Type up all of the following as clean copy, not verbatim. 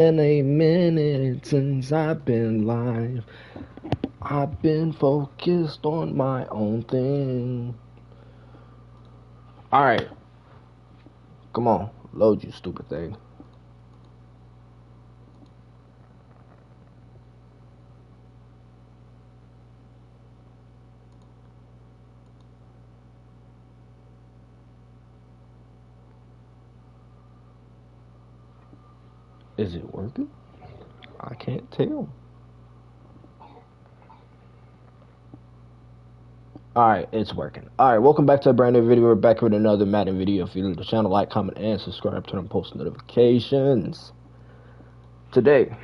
been a minute since I've been live. I've been focused on my own thing. Alright, come on. Load, you stupid thing. Is it working? I can't tell. Alright, it's working. Alright, welcome back to a brand new video. We're back with another Madden video. If you like the channel, like, comment, and subscribe. Turn on post notifications. Today,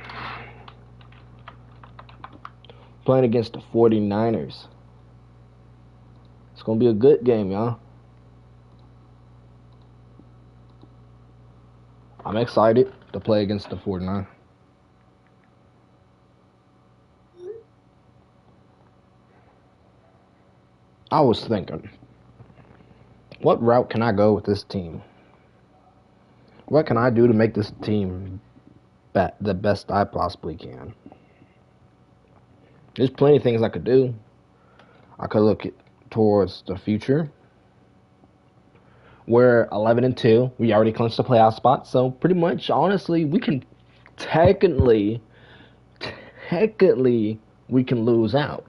playing against the 49ers. It's going to be a good game, y'all. I'm excited to play against the 49ers. I was thinking, what route can I go with this team? What can I do to make this team the best I possibly can? There's plenty of things I could do. I could look towards the future. We're 11-2. We already clinched the playoff spot, so pretty much, honestly, we can technically, we can lose out,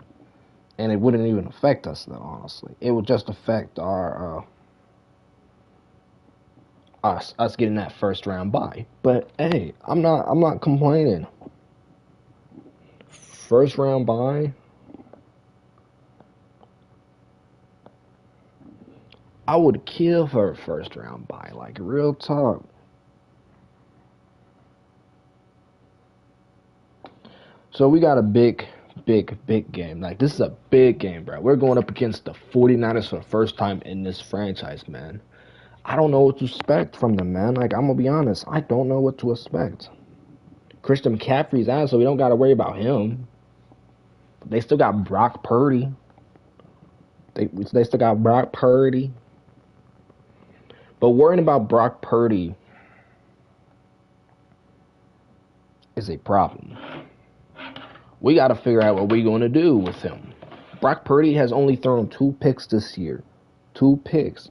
and it wouldn't even affect us, though. Honestly, it would just affect our us getting that first round bye. But hey, I'm not complaining. First round bye. I would kill for a first round bye, like real talk. So we got a big game. Like, this is a big game, bro. We're going up against the 49ers for the first time in this franchise, man. I don't know what to expect from them, man. Like, I'm gonna be honest, I don't know what to expect. Christian McCaffrey's out, so we don't gotta worry about him. They still got Brock Purdy. They still got Brock Purdy. But worrying about Brock Purdy is a problem. We got to figure out what we're going to do with him. Brock Purdy has only thrown 2 picks this year. 2 picks.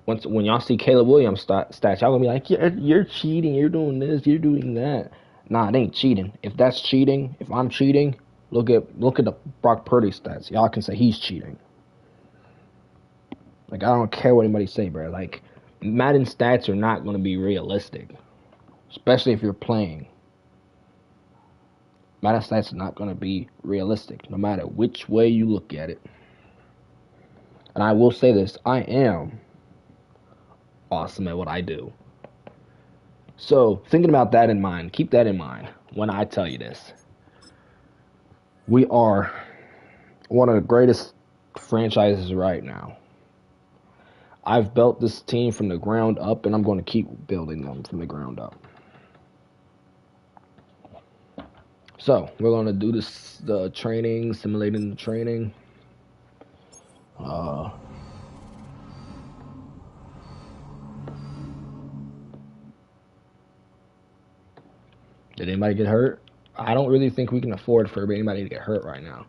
When y'all see Caleb Williams stats, y'all going to be like, you're cheating, you're doing this, you're doing that. Nah, it ain't cheating. If that's cheating, if I'm cheating, look at the Brock Purdy stats. Y'all can say he's cheating. Like, I don't care what anybody say, bro. Like, Madden stats are not going to be realistic, especially if you're playing. Madden stats are not going to be realistic, no matter which way you look at it. And I will say this, I am awesome at what I do. So, thinking about that in mind, keep that in mind when I tell you this. We are one of the greatest franchises right now. I've built this team from the ground up, and I'm going to keep building them from the ground up. So, we're going to do the training, simulating the training. Did anybody get hurt? I don't really think we can afford for anybody to get hurt right now.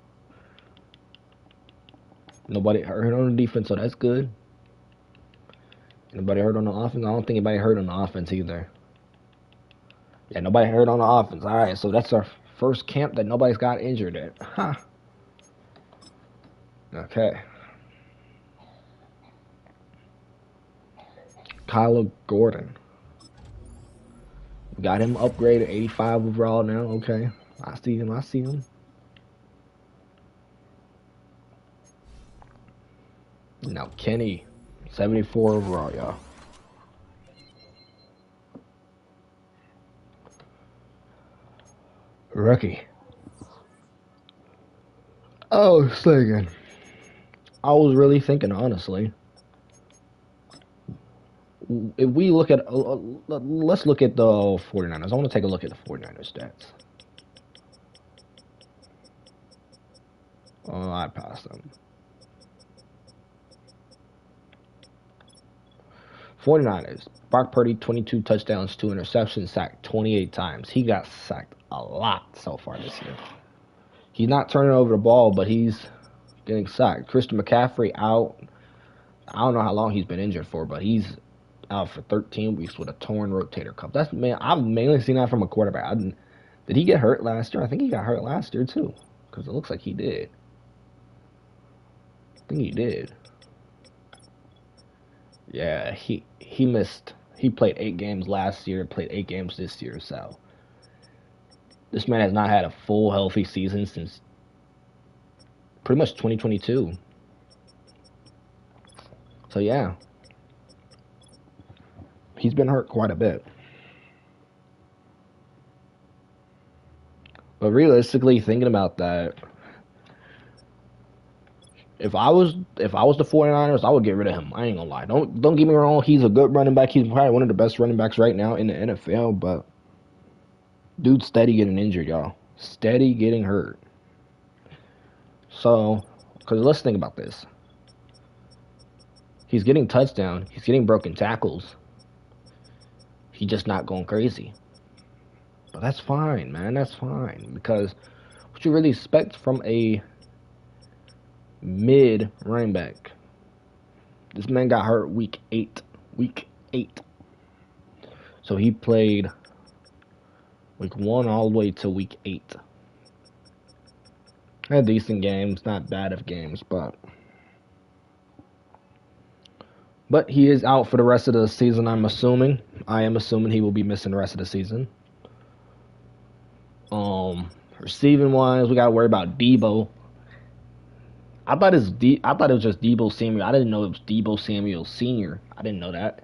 Nobody hurt on the defense, so that's good. Anybody hurt on the offense? I don't think anybody hurt on the offense either. Yeah, nobody hurt on the offense. All right, so that's our first camp that nobody's got injured at. Huh. Okay. Kyler Gordon. Got him upgraded, 85 overall now. Okay. I see him. Now Kenny, 74 overall, y'all. Rookie. Oh, second. I was really thinking, honestly. If we look at, let's look at the 49ers. I want to take a look at the 49ers stats. Oh, I passed them. 49ers. Brock Purdy, 22 touchdowns, 2 interceptions, sacked 28 times. He got sacked a lot so far this year. He's not turning over the ball, but he's getting sacked. Christian McCaffrey out. I don't know how long he's been injured for, but he's out for 13 weeks with a torn rotator cuff. That's, man, I've mainly seen that from a quarterback. Did he get hurt last year? I think he got hurt last year too, because it looks like he did. I think he did. Yeah, he missed. He played 8 games last year, played 8 games this year, so this man has not had a full healthy season since pretty much 2022. So yeah, he's been hurt quite a bit. But realistically, thinking about that, if I was the 49ers, I would get rid of him. I ain't gonna lie. Don't get me wrong, he's a good running back. He's probably one of the best running backs right now in the NFL, but dude's steady getting injured, y'all. Steady getting hurt. So, because let's think about this. He's getting touchdown. He's getting broken tackles. He's just not going crazy. But that's fine, man. That's fine. Because what you really expect from a mid running back? This man got hurt week 8. Week 8. So he played week 1 all the way to week 8. Had decent games, not bad of games, but he is out for the rest of the season, I'm assuming. I am assuming he will be missing the rest of the season. Receiving wise, we gotta worry about Debo. I thought it was just Debo Samuel. I didn't know it was Debo Samuel Sr. I didn't know that.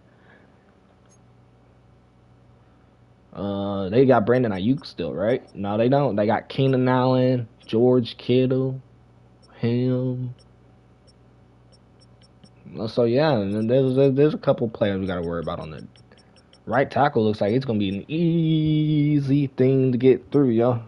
They got Brandon Ayuk still, right? No, they don't. They got Keenan Allen, George Kittle, him. So yeah, and there's a couple players we gotta worry about on the right tackle. Looks like it's gonna be an easy thing to get through, y'all.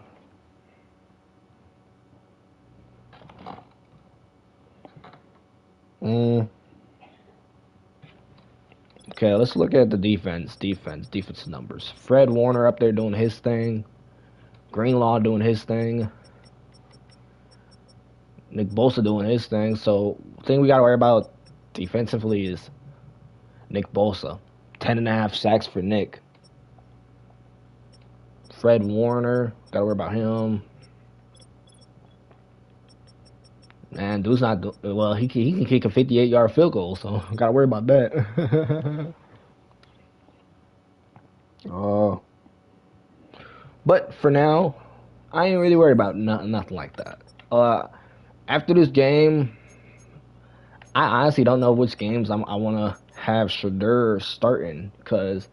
Okay, let's look at the defense numbers. Fred Warner up there doing his thing. Greenlaw doing his thing. Nick Bosa doing his thing. So the thing we got to worry about defensively is Nick Bosa. 10.5 sacks for Nick. Fred Warner, got to worry about him. Man, dude's not well. He can kick a 58-yard field goal, so gotta worry about that. But for now, I ain't really worried about nothing like that. After this game, I honestly don't know which games I want to have Shadur starting, because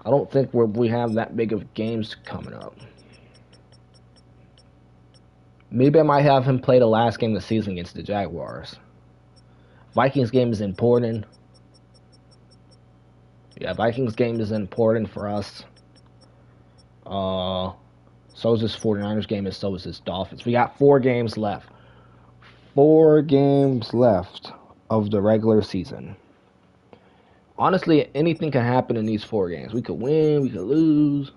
I don't think we have that big of games coming up. Maybe I might have him play the last game of the season against the Jaguars. Vikings game is important. Yeah, Vikings game is important for us. So is this 49ers game, and so is this Dolphins. We got 4 games left. 4 games left of the regular season. Honestly, anything can happen in these 4 games. We could win, we could lose.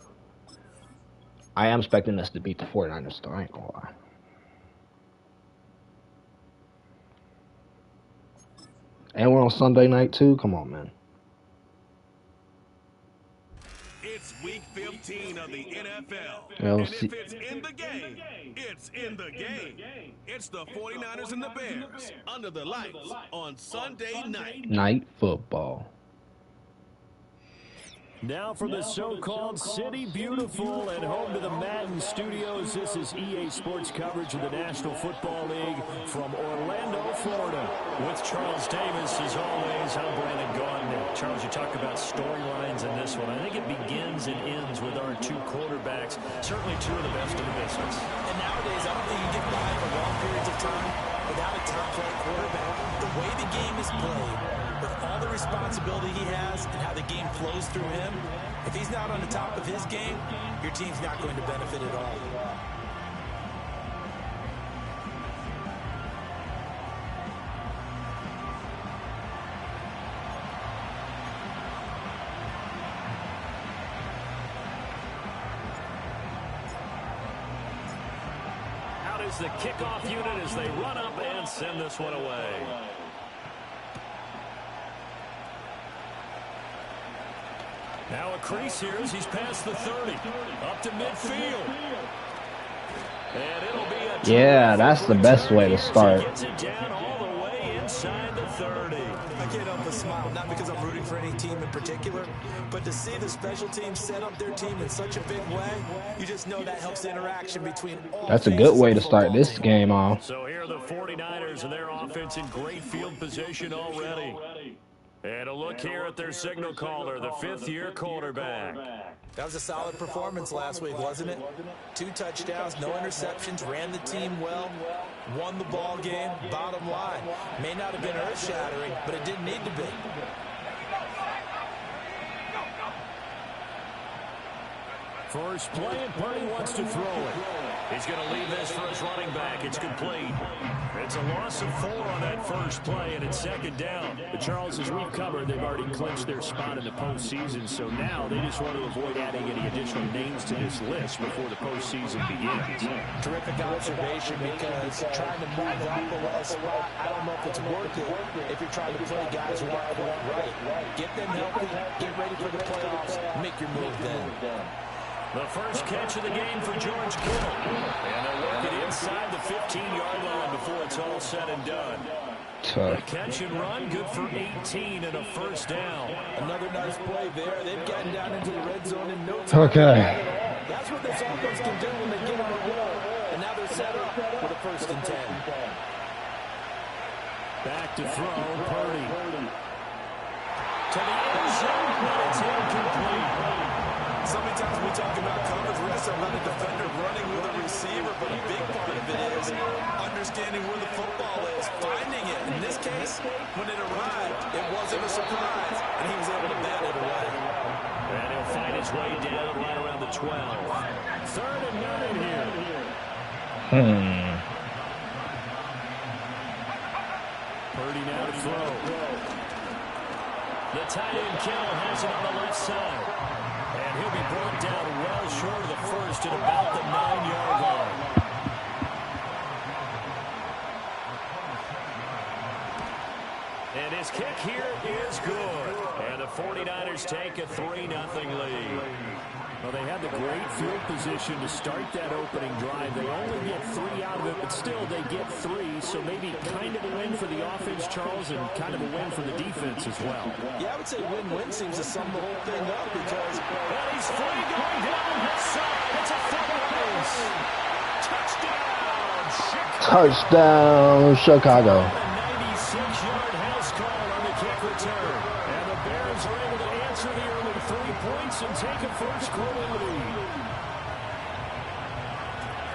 I am expecting us to beat the 49ers, though. I ain't gonna lie. And we're on Sunday night, too? Come on, man. It's week 15 of the NFL. Well, and if it's in the game, it's in the game. It's the 49ers and the Bears under the lights on Sunday night. Night football. Now from the so-called City Beautiful and home to the Madden studios, this is EA Sports coverage of the National Football League from Orlando, Florida. With Charles Davis, as always, I'm Brandon Gaudin. Charles, you talk about storylines in this one. I think it begins and ends with our 2 quarterbacks, certainly 2 of the best in the business. And nowadays, I don't think you get by for long periods of time without a top-flight quarterback. The way the game is played, with all the responsibility he has and how the game flows through him, if he's not on the top of his game, your team's not going to benefit at all. is the kickoff unit as they run up and send this one away. Now a crease here as he's past the 30. Up to midfield. And it'll be a Yeah, that's the best way to start. Gets it down all the way inside the 30. I can't help but smile, not because I'm rooting for any team in particular, but to see the special teams set up their team in such a big way, you just know that helps the interaction between all. That's a good way to start this game off. So here are the 49ers and their offense in great field position already. And a look here at their signal caller, the fifth-year quarterback. That was a solid performance last week, wasn't it? 2 touchdowns, no interceptions, ran the team well, won the ball game. Bottom line, may not have been earth-shattering, but it didn't need to be. First play, and Purdy wants to throw it. He's going to leave this for his running back. It's complete. It's a loss of 4 on that first play, and it's second down. But Charles, as we've covered, they've already clinched their spot in the postseason, so now they just want to avoid adding any additional names to this list before the postseason begins. Terrific observation, because trying to move up a spot, I don't know if it's worth it if you're trying to play guys who aren't quite right. Get them healthy, get ready for the playoffs, make your move then. The first catch of the game for George Kittle. And they'll work it inside the 15-yard line before it's all said and done. The catch and run, good for 18 and a first down. Another nice play there. They've gotten down into the red zone in no time. Okay. That's what this offense can do when they get on the roll. And now they're set up for the 1st and 10. Back to throw, Purdy. To the end zone, but it's incomplete. So many times we talk about coverage, we're just about a defender running with a receiver, but a big part of it is understanding where the football is, finding it. In this case, when it arrived, it wasn't a surprise, and he was able to bat it away. And he'll find his way down right around the 12. 3rd and 9 here. Purdy now to throw. The tight end Kittle has it on the left side. And he'll be brought down well short of the first at about the 9-yard line. And his kick here is good. And the 49ers take a 3-0 lead. Well, they had the great field position to start that opening drive. They only get 3 out of it, but still they get 3. So maybe kind of a win for the offense, Charles, and kind of a win for the defense as well. Yeah, I would say win-win seems to sum the whole thing up, because he's free going down his side. It's a foot race. Touchdown, Chicago. Touchdown, Chicago. A 96-yard house call on the kick return. And the Bears are able to answer the early 3 points and take a first-quarter lead.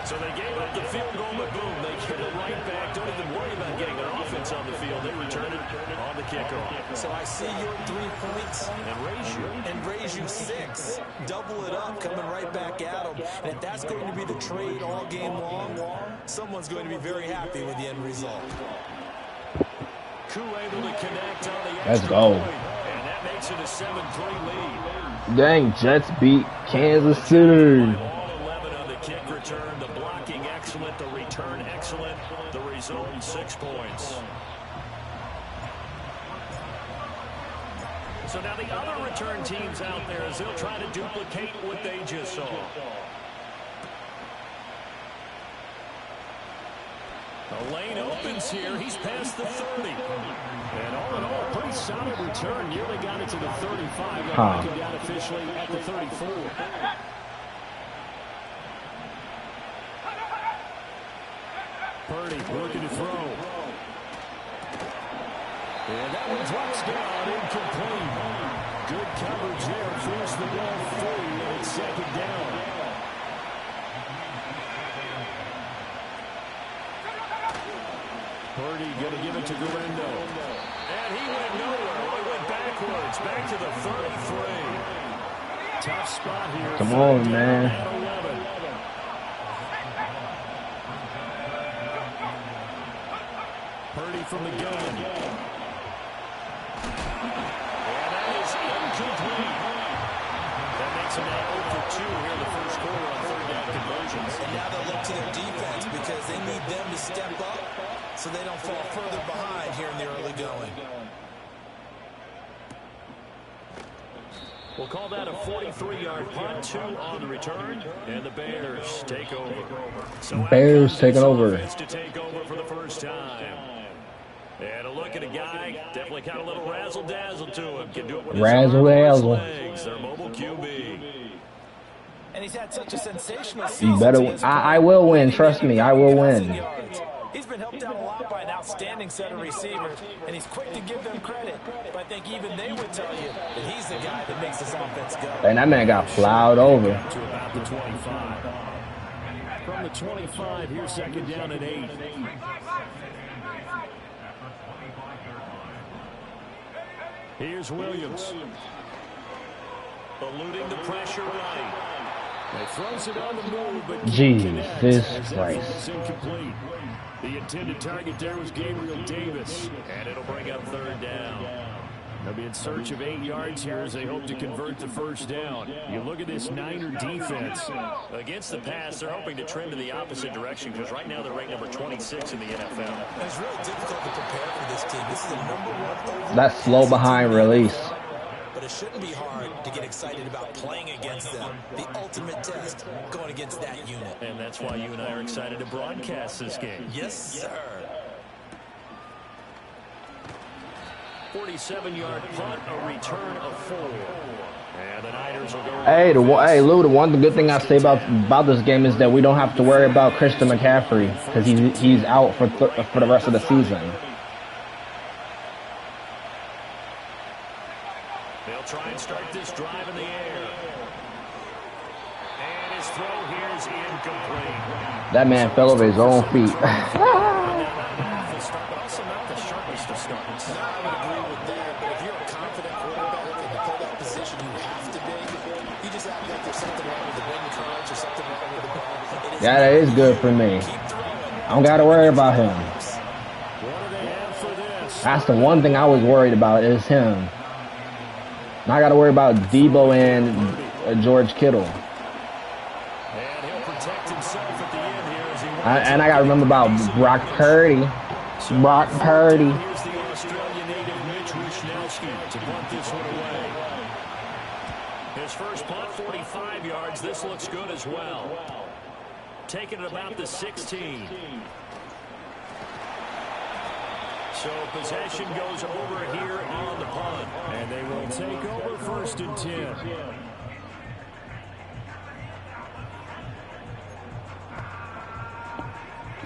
So they gave up the field goal, but boom, they get it right back. Don't even worry about getting their offense on the field. They return it on the kickoff. So I see your 3 points and raise you 6. Double it up, coming right back at them. And if that's going to be the trade all game long, someone's going to be very happy with the end result. Koo able to connect on the Let's go. point, and that makes it a 7-3 lead. Dang, Jets beat Kansas City. All 11 on the kick return. The blocking excellent, the return excellent. The result 6 points. So now the other return teams out there, as they'll try to duplicate what they just saw. The lane opens here. He's past the 30. And all in all, pretty solid return. Nearly got it to the 35. Knocking down officially at the 34. Purdy looking to throw. And that one drops down, incomplete. Good coverage there. Forced the ball free, and it's second down. Purdy going to give it to Guerrero. And he went nowhere. He went backwards. Back to the 33. Tough spot here. Come on, man. Purdy from the gun. And that is incomplete. That makes him now 0 for 2 here in the first quarter on 3rd down conversions. And now they'll look to their defense, because they them to step up so they don't fall further behind here in the early going. We'll call that a 43-yard punt, 2 on the return, and the Bears take over. So Bears taking over. To take over for the first time. And a look at a guy, definitely got a little razzle-dazzle to him. Can do it with razzle-dazzle. Their mobile QB. And he's had such a sensational season. You better win. I will win. Trust me, I will win. He's been helped out a lot by an outstanding set of receivers, and he's quick to give them credit. But I think even they would tell you that he's the guy that makes this offense go. And that man got plowed over. To about the 25. From the 25, here's second down and 8. Here's Williams. Eluding the pressure right. He throws it on the move, but Jesus Christ. Incomplete. The intended target there was Gabriel Davis, and it'll bring up third down. They'll be in search of 8 yards here as they hope to convert the first down. You look at this Niner defense. Against the pass, they're hoping to trend in the opposite direction because right now they're ranked number 26 in the NFL. It's really difficult to prepare for this team. This is the #1 That's slow behind release. But it shouldn't be hard to get excited about playing against them. The ultimate test going against that unit. And that's why you and I are excited to broadcast this game. Yes, sir. 47-yard punt, a return of 4. And the Niners will go. Hey, Lou, the one good thing I say about this game is that we don't have to worry about Christian McCaffrey because he's out for the rest of the season. They'll try and start this drive in the air. And his throw here is incomplete. That man fell over his own feet. Yeah, that is good for me. I don't got to worry about him. That's the one thing I was worried about is him. Now I got to worry about Debo and George Kittle. And I got to remember about Brock Purdy. Brock Purdy. Here's the Australian native Mitch Wishnowsky to punt this one away. His first punt, 45 yards. This looks good as well. Taking it about the 16. So possession goes over here on the punt. And they will take over first and 10.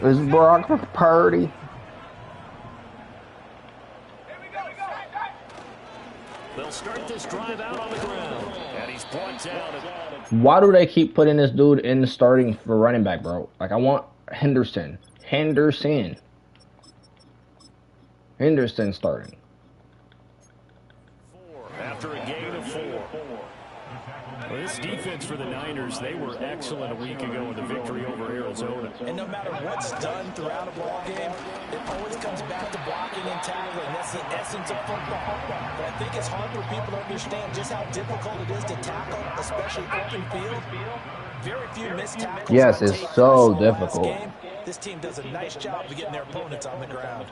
It's Brock Purdy. They'll start this drive out on the ground. And he's brought down. Why do they keep putting this dude in the starting for running back, bro? Like, I want Henderson starting. 4 after a gain of 4. Well, this defense for the Niners, they were excellent a week ago in the victory over Arizona. And no matter what's done throughout a ball game, it always comes back to blocking and tackling. That's the essence of football. But I think it's hard for people to understand just how difficult it is to tackle, especially open field. Very few missed tackles. Yes, it's so difficult. This team does a nice job of getting their opponents on the ground.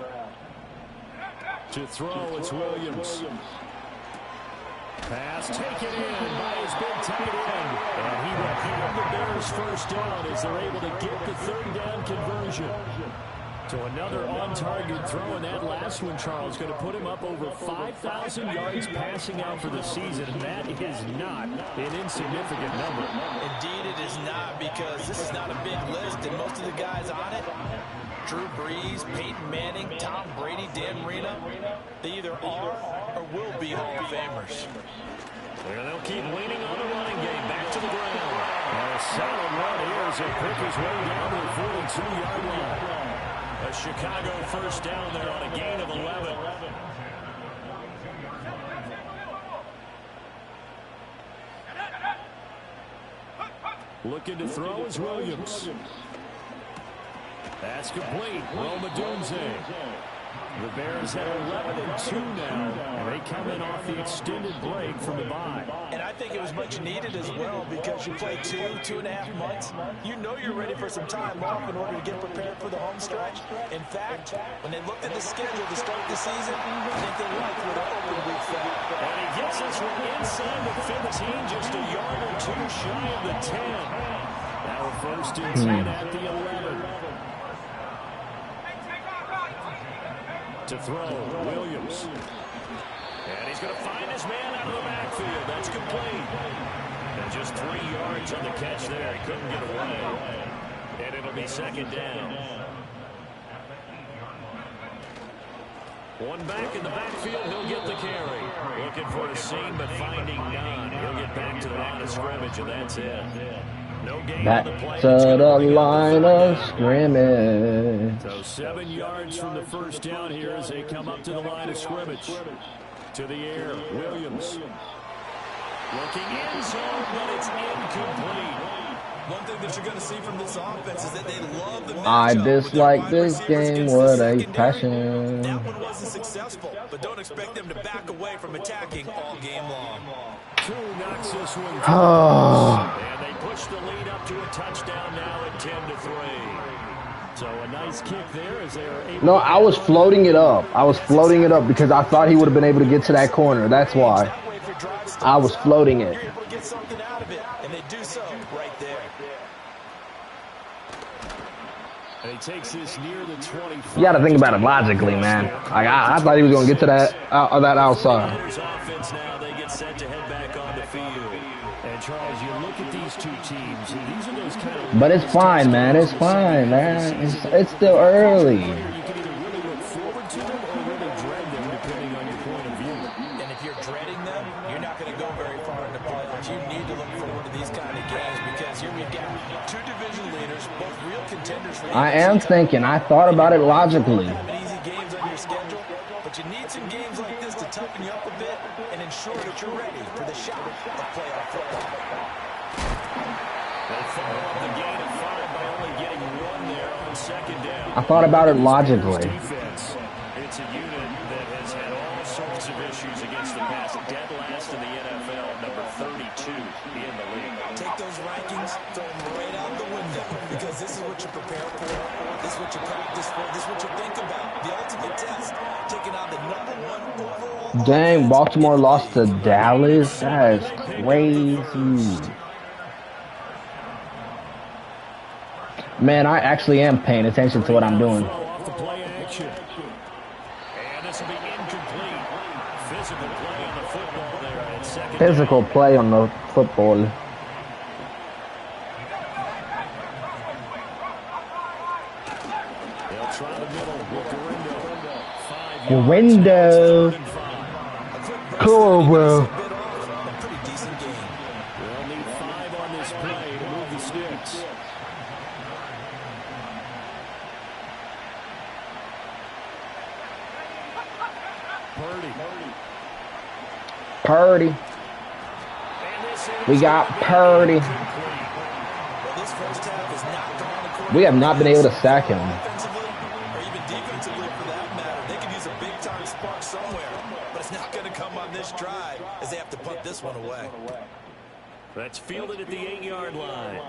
To throw, it's Williams. Pass taken in by his big tight end. And he will have the Bears first down as they're able to get the third down conversion. So another on-target throw, and that last one, Charles, going to put him up over 5,000 yards passing out for the season. And that is not an insignificant number. Indeed, it is not, because this is not a big list, and most of the guys on it, Drew Brees, Peyton Manning, Tom Brady, Dan Marino, they either are or will be Hall of Famers. And they'll keep leaning on the running game. Back to the ground. And a solid run here as they pick his way down to the 42-yard line. A Chicago first down there on a gain of 11. Looking to throw is Williams. That's complete. Roma Dunze. The Bears have 11-2 now, and they come in off the extended break from the bye. And I think it was much needed as well because you play 2.5 months. You know you're ready for some time off in order to get prepared for the home stretch. In fact, when they looked at the schedule to start the season, I think they liked what an open week felt. And he gets us from inside the 15, just a yard or two shy of the 10. Now first and 10 at the 11. To throw, Williams. And he's going to find his man out of the backfield. That's complete. And just 3 yards on the catch there. He couldn't get away. And it'll be second down. One back in the backfield. He'll get the carry. Looking for a seam, but finding none. He'll get back to the line of scrimmage, and that's it. No gain on the play. To the line of scrimmage. So 7 yards from the first down here as they come up to the line of scrimmage. To the air, Williams. Looking in zone, but it's incomplete. One thing that you're going to see from this offense is that they love the matchup. I dislike this game with a passion. That one wasn't successful, but don't expect them to back away from attacking all game long. Two knocks this one down. And they push the lead up to a touchdown now at 10-3. So a nice kick there as they are able. No, I was floating it up. I was floating it up because I thought he would have been able to get to that corner. That's why I was floating it. You're able to get something out of it, and they do so right there. And he takes this near the 25. You got to think about it logically, man. Like I thought he was going to get to that outside. Offense now, they get set to head back on the field. And Charles, you look at these two teams, and these are those kind of. But it's fine, man. It's fine, man. It's still early. You can either really look forward to them or really dread them, depending on your point of view. And if you're dreading them, you're not going to go very far in the playoffs. You need to look forward to these kind of games because here we've got two division leaders, both real contenders for the I am thinking. I thought about it logically. easy games on your schedule, but you need some games like this to toughen you up a bit and ensure that you're ready for the shot of playoff football. They follow up the gain of 5 by only getting 1 there on second down. I thought about it logically. Defense. It's a unit that has had all sorts of issues against the pass. Dead last in the NFL, number 32 in the league. Take those rankings, throw them right out the window because this is what you prepare for. This is what you practice for. This is what you think about. The ultimate test, taking on the #1 overall. Dang, Baltimore lost to Dallas. That is crazy. Man, I actually am paying attention to what I'm doing. Off the play action. And this will be incomplete. Physical play on the football there at second. Physical play on the football. They'll try the middle with Garindo. 5 yards. Window. Cool, bro. A pretty decent game. They'll need 5 on this play to move the sticks. Purdy. We got Purdy. We have not been able to sack him. Offensively, or even defensively for that matter, they could use a big-time spark somewhere, but it's not going to come on this drive as they have to punt this one away. That's fielded at the 8-yard line.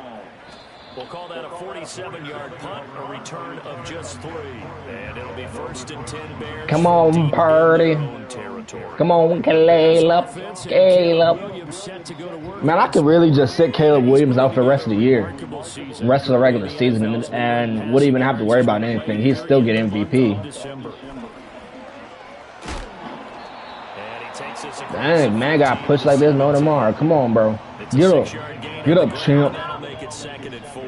We'll call that a 47-yard punt, a return of just 3. And it'll be first and 10 Bears. Come on, Purdy. Come on, Caleb. Man, I could really just sit Caleb Williams out for the rest of the year. The rest of the regular season and wouldn't even have to worry about anything. He'd still get MVP. Dang, man got pushed like there's no tomorrow. Come on, bro. Get up. Get up, champ. That'll make it second and 4.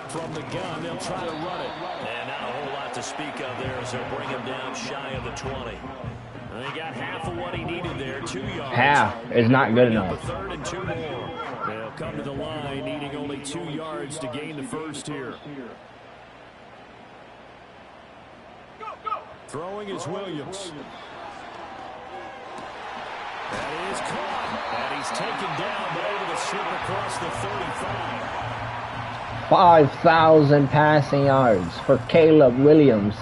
From the gun, they'll try to run it. And not a whole lot to speak of there as they'll bring him down shy of the 20. And he got half of what he needed there, 2 yards. Half is not good A enough. third and 2 more. They'll come to the line needing only 2 yards to gain the first here. Throwing is Williams. That is caught. And he's taken down, but able to slip across the 35. 5,000 passing yards for Caleb Williams.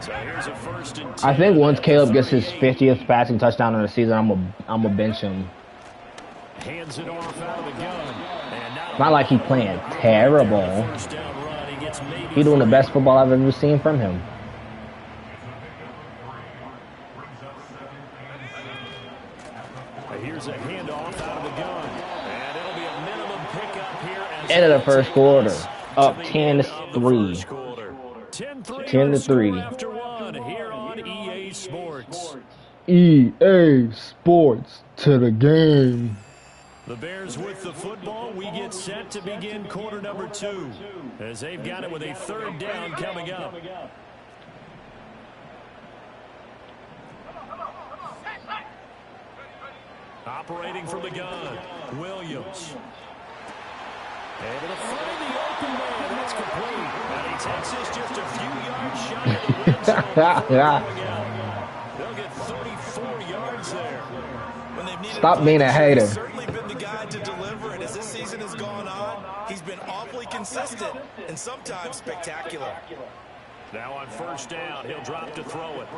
So here's a 1st and 10. I think once Caleb gets his 50th passing touchdown in the season, I'm gonna bench him. Hands it off out of the gun. It's not like he's playing terrible. He's doing the best football I've ever seen from him. Here's a handoff out of the gun. And it'll be a minimum pickup here. End of the first quarter. Up 10-3. 10-3. After one here on EA Sports. EA Sports to the game. The Bears with the football. We get set to begin quarter number 2 as they've got it with a 3rd down coming up. Operating from the gun, Williams. Able to find the open man. That's complete. And he takes this just a few yards shy of the red zone. They'll get 34 yards there. When they've needed Stop being a hater. He's certainly been the guy to deliver, and as this season has gone on, he's been awfully consistent and sometimes spectacular. Now on 1st down, he'll drop to throw it.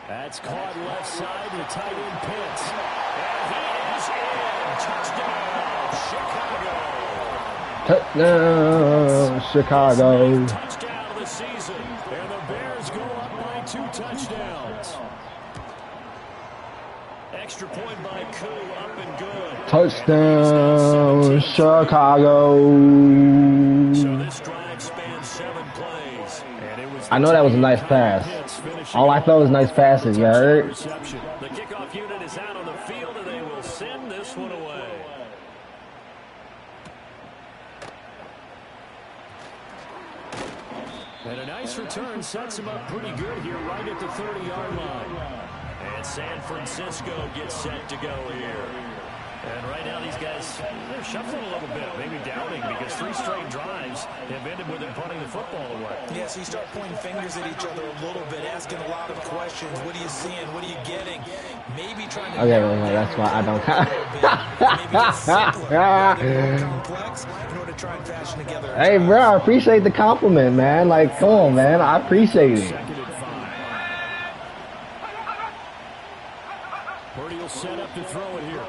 That's caught left side to tight end Pitts. And he is in. Touchdown, Chicago. Touchdown, Chicago. Touchdown of the season. And the Bears go up by 2 touchdowns. Extra point by Koo, up and good. Touchdown, Chicago. So this drive spans 7 plays. And it was I know that was a nice pass. All I thought was nice passes, you heard? The kickoff unit is out on the field, and they will send this one away. And a nice return sets him up pretty good here right at the 30-yard line. And San Francisco gets set to go here. And right now these guys, they're shuffling a little bit, maybe doubting, because 3 straight drives have ended with them punting the football away. Yeah, so you start pointing fingers at each other a little bit, asking a lot of questions. What are you seeing? What are you getting? Maybe trying to... Okay, that's why I don't... complex in order to try and fashion together. Hey, bro, I appreciate the compliment, man. Like, come on, man. I appreciate it. Purdy will set up to throw it here.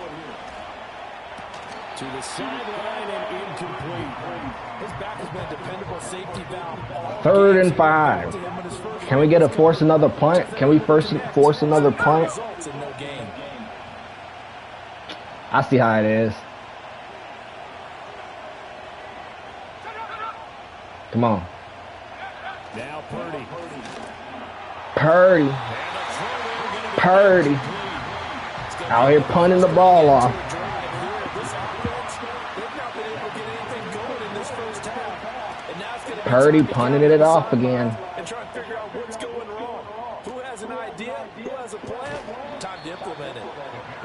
To the sideline and incomplete. His back has been a dependable safety valve. 3rd and 5. Can we get a force another punt? Can we first force another punt? I see how it is. Come on. Now Purdy. Purdy. Purdy. Out here punting the ball off. Purdy punting it off again. And trying to figure out what's going wrong. Who has an idea? Who has a plan? Time to implement it.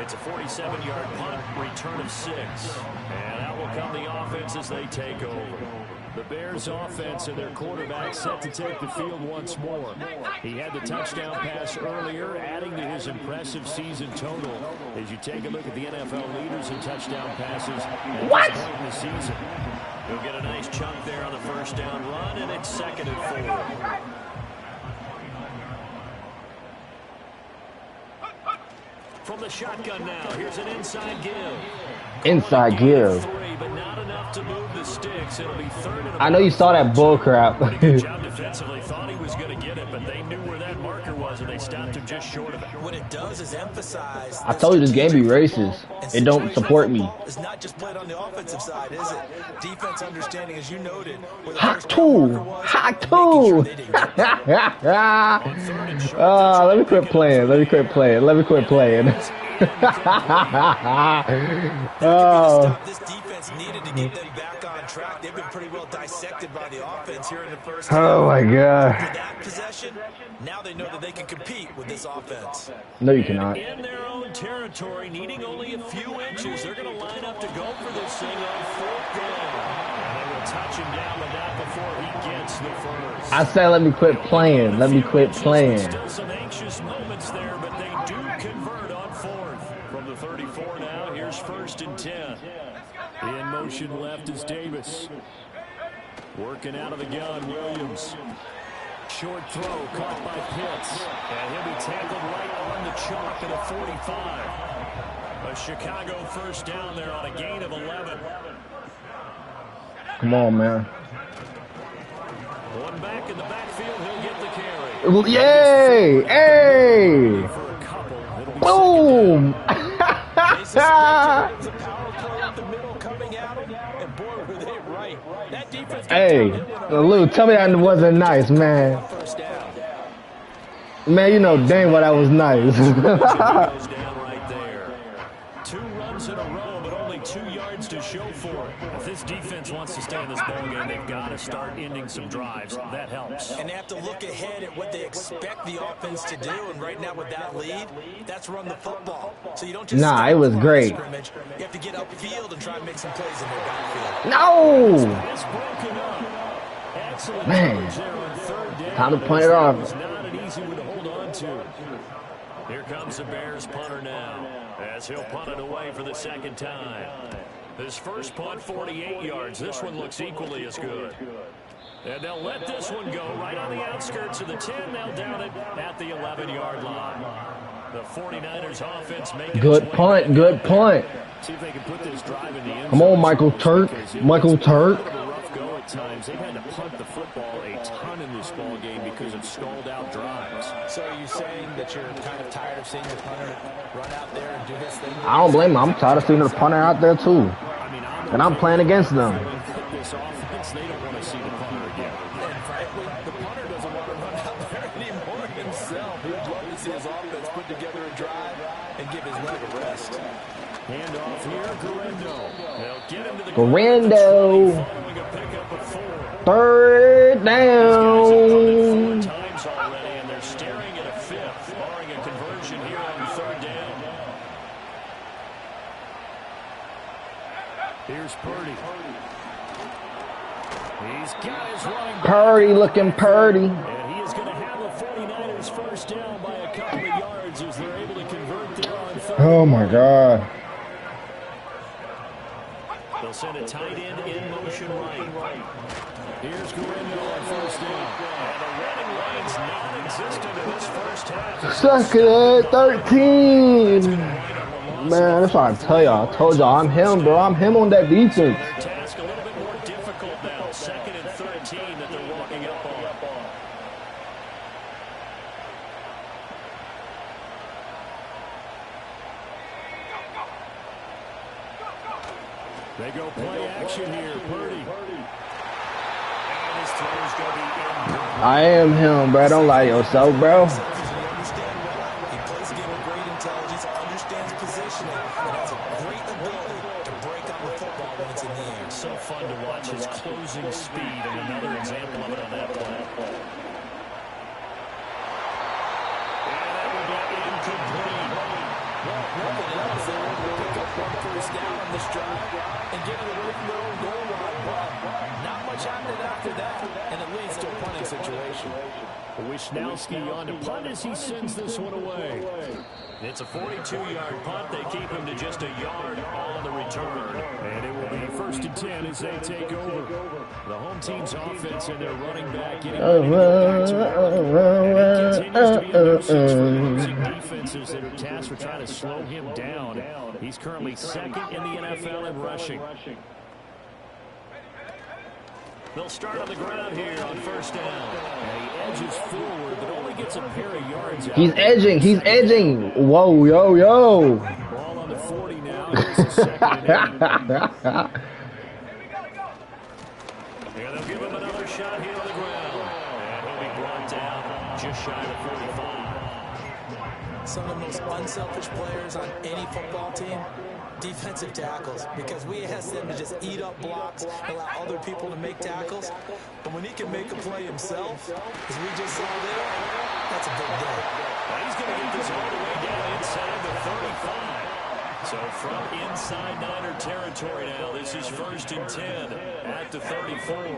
It's a 47-yard punt, return of 6. And out will come the offense as they take over. The Bears offense and their quarterback set to take the field once more. He had the touchdown pass earlier, adding to his impressive season total. As you take a look at the NFL leaders in touchdown passes at this point in the season. He'll get a nice chunk there on the 1st down run, and it's 2nd and 4. From the shotgun now, here's an inside give. Inside give. But not enough to move the sticks. It'll be 3rd and I know you saw that bull crap. good job defensively. Thought he was going to get it, but they knew where that marker was, and they stopped him just short of it. What it does is emphasize. I told you this game be racist. It don't support me. It's not just played on the offensive side, is it? Defense understanding, as you noted. Hot tool. Hot tool. Let me quit playing. Let me quit playing. Let me quit playing. Oh. This defense needed to get them back on track. They've been pretty well dissected by the offense here in the first half. Oh my God. After that possession, now they know that they can compete with this offense. No, you cannot. In their own territory, needing only a few inches, they're going to line up to go for this thing on 4th down. And they will touch him down with that before he gets the first. I said let me quit playing. Let me quit playing. Still some anxious moments there, but they do convert on 4th. From the 34 now, here's 1st and 10. In motion left is Davis. Working out of the gun, Williams. Short throw caught by Pitts. And he'll be tackled right on the chalk at a 45. A Chicago 1st down there on a gain of 11. Come on, man. One back in the backfield, he'll get the carry. Yay! Hey! Boom! Hey, Lou, tell me that wasn't nice, man. Man, you know dang well that was nice. 2 runs in a row, but only 2 yards to show for it. If this defense wants to stay in this ballgame, they've got to start ending some drives. That helps. And they have to look ahead at what they expect the offense to do. And right now with that lead, that's run the football. So you don't just it was great. You have to get upfield and try and make some plays in their backfield. No! It's broken up. Excellent Man. there on 3rd down. Time to punt it off. It's not an easy one to hold on to. Here comes the Bears punter now, as he'll punt it away for the 2nd time. His first punt, 48 yards. This one looks equally as good. And they'll let this one go right on the outskirts of the 10. They'll down it at the 11-yard line. The 49ers offense making Good punt, good punt. See if they can put this drive in the end. Come on, Michael Turk. Michael Turk. Times they've had to punt the football a ton in this ball game because of stalled out drives. So are you saying that you're kind of tired of seeing the punter run out there and do his thing? I don't blame him. I'm tired of seeing the punter out there too. And I'm playing against them. This offense, they don't want to see the punter again. And frankly, the punter doesn't want to run out there anymore himself. He'd love to see his offense put together a drive and give his leg a rest. Hand off here, Guerrero. They'll get him to the Guerrero. 3rd down. Times already, and they're staring at a 5th, barring a conversion here on 3rd down. Here's Purdy. He's got his running back. Purdy looking Purdy. And he is going to have the 49ers 1st down by a couple of yards as they're able to convert there on 3rd. Oh my God. They'll send a tight end in motion right. Here's Guerrero on 1st down. And the running lane's non-existent in this 1st half. Second at 13. Man, that's what I tell y'all. I told y'all I'm him, bro. I'm him on that defense. Their task a little bit more difficult now. 2nd and 13 that they're walking up on. They go play action here. Purdy. And his throw's going to be in. I am him, bro. Don't lie to yourself, bro. He plays the game with great intelligence, understands positioning, and has a great ability to break on the football when it's in the air. So fun to watch his closing speed, and another example of it on that play. And that will be incomplete. Nothing else. They were able to pick up 1 first down on this drive and get it away from their own goal line. But not much happened after that, and it leads to a punting situation. Wisnowski on to punt as he sends this one away. It's a 42-yard punt. They keep him to just a yard on the return. And it will be 1st and 10 as they take over. The home team's offense and their running back getting ready to go back to work. And it continues to be a nuisance for opposing defenses that are tasked with trying to slow him down. He's currently 2nd in the NFL in rushing. They'll start on the ground here on 1st down. And he edges forward, but only gets a pair of yards out. He's edging. He's edging. Whoa, yo, yo. Ball on the 40 now. Here's the 2nd and 8. And they'll give him another shot here on the ground. And he'll be brought down just shy of 45. Some of the most unselfish players on any football team, defensive tackles, because we ask them to just eat up blocks, allow other people to make tackles. But when he can make a play himself, as we just saw there, that's a big day. Now he's going to get this all the way down inside the 35. So from inside Niner territory now, this is 1st and 10 at the 34.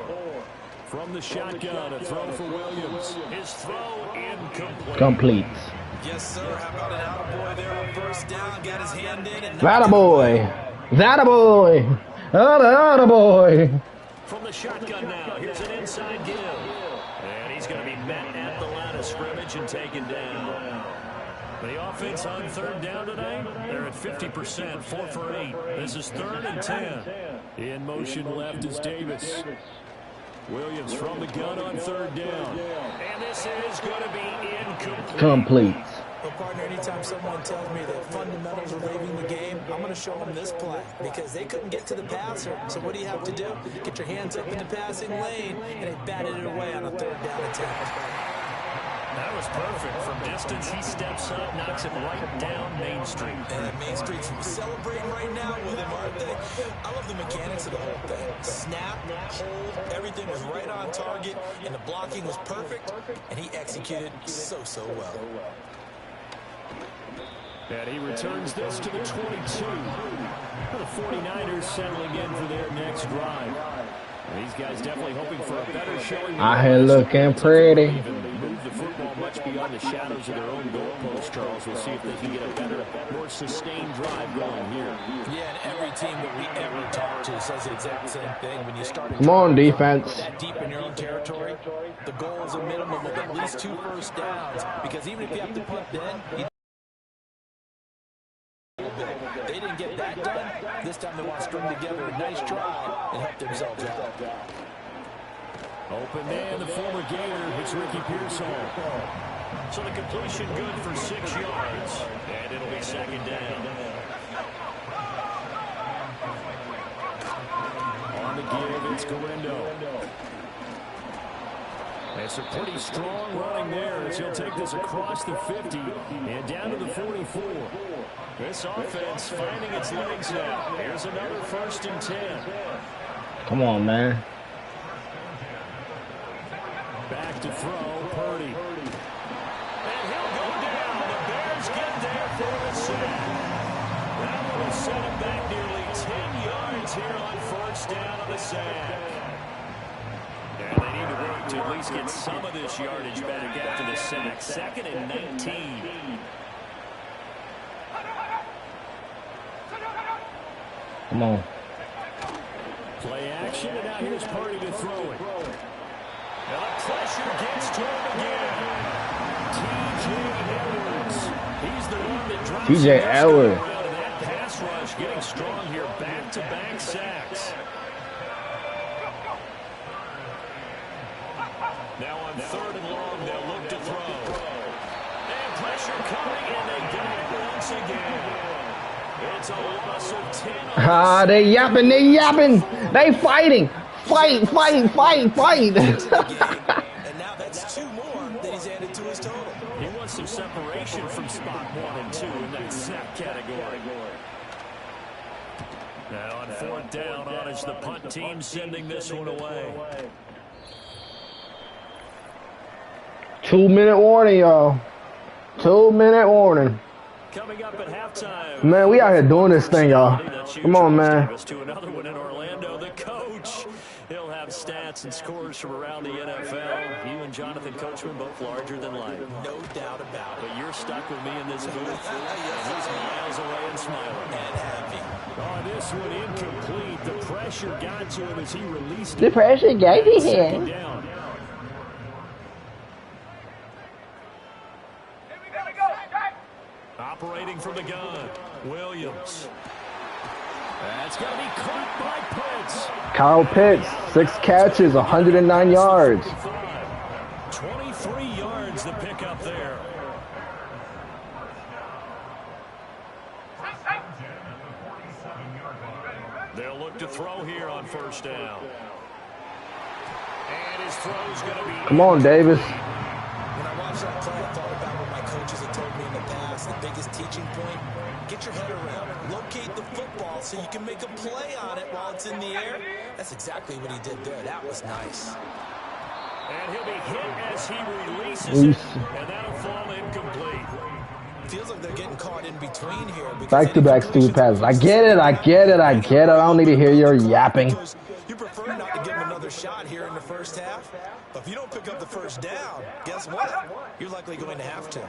From the shotgun, a throw for Williams. His throw incomplete. Complete. Yes, sir. How about an attaboy there on first down? Got his hand in. And That-a-boy. That-a-boy. That-a-boy. From the shotgun now, here's an inside give. And he's going to be met at the line of scrimmage and taken down. The offense on third down tonight, they're at 50%, 4 for 8. This is 3rd and 10. In motion left is Davis. Williams from the gun on third down. And this is going to be incomplete. Well, partner, anytime someone tells me that fundamentals are leaving the game, I'm going to show them this play because they couldn't get to the passer. So what do you have to do? Get your hands up in the passing lane, and they batted it away on a third down attack. That was perfect. From distance, he steps up, knocks it right down Main Street. And Main Street's celebrating right now with him, aren't they? I love the mechanics of the whole thing. Snap, hold, everything was right on target, and the blocking was perfect, and he executed so well. And he returns this to the 22. The 49ers settling in for their next drive. And these guys definitely hoping for a better showing. I had looking pretty. Move the football much beyond the shadows of their own goalpost, Charles. We'll see if they can get a better, more sustained drive going here. Yeah, and every team that we ever talk to says the exact same thing. When you start Come on, defense. that deep in your own territory, the goal is a minimum of at least 2 first downs. Because even if you have to punt then, they didn't get that done. This time they want to string together a nice drive and help themselves out. Open man, the former Gator. It's Ricky Pearsall. So the completion good for 6 yards. And it'll be second down. On the give, it's Galindo. It's a pretty strong running there as he'll take this across the 50 and down to the 44. This offense finding its legs now. Here's another 1st and 10. Come on, man. Back to throw, Purdy. And he'll go down. The Bears get there for the sack. That will set him back nearly 10 yards here on 1st down on the sack. And they need to work to at least get some of this yardage back after the sack. 2nd and 19. Come on. Play action, and now here's Purdy to throw it. Now the pressure gets to him again. T.J. Edwards. He's the one that drops T.J. Edwards. That pass rush getting strong here. Back-to-back sacks. Now on 3rd and long, they'll look to throw. And pressure coming, and they get it once again. It's a loss of 10. Ah, they yapping, they fighting. Fight. And now that's 2 more that he's added to his total. He wants some separation from spot 1 and 2 in that sack category. Now on 4th down, on is the punt team sending this one away. 2-minute warning, y'all. 2-minute warning. Coming up at halftime. Man, we out here doing this thing, y'all. Come on, man. To another one in Orlando. The coach, he'll have stats and scores from around the NFL. You and Jonathan Coachman both larger than life. No doubt about it. But you're stuck with me in this booth. And he's miles away and smiling. And happy. Oh, this one incomplete. The pressure got to him as he released it. The pressure got to him. Down. Operating from the gun, Williams. That's going to be caught by Pitts. Kyle Pitts, 6 catches, 109 yards. 23 yards to pick up there. They'll look to throw here on 1st down. And his throw's going to be... Come on, Davis. When I watched that play, I thought about what my coaches had told me in the past. The biggest teaching point, get your head around it. Locate the football so you can make a play on it while it's in the air. That's exactly what he did there. That was nice. And he'll be hit as he releases it, and that'll fall incomplete. Feels like they're getting caught in between here. Back-to-back stupid passes. I get it. I don't need to hear your yapping. You prefer not to give him another shot here in the first half, but if you don't pick up the 1st down, guess what? You're likely going to have to.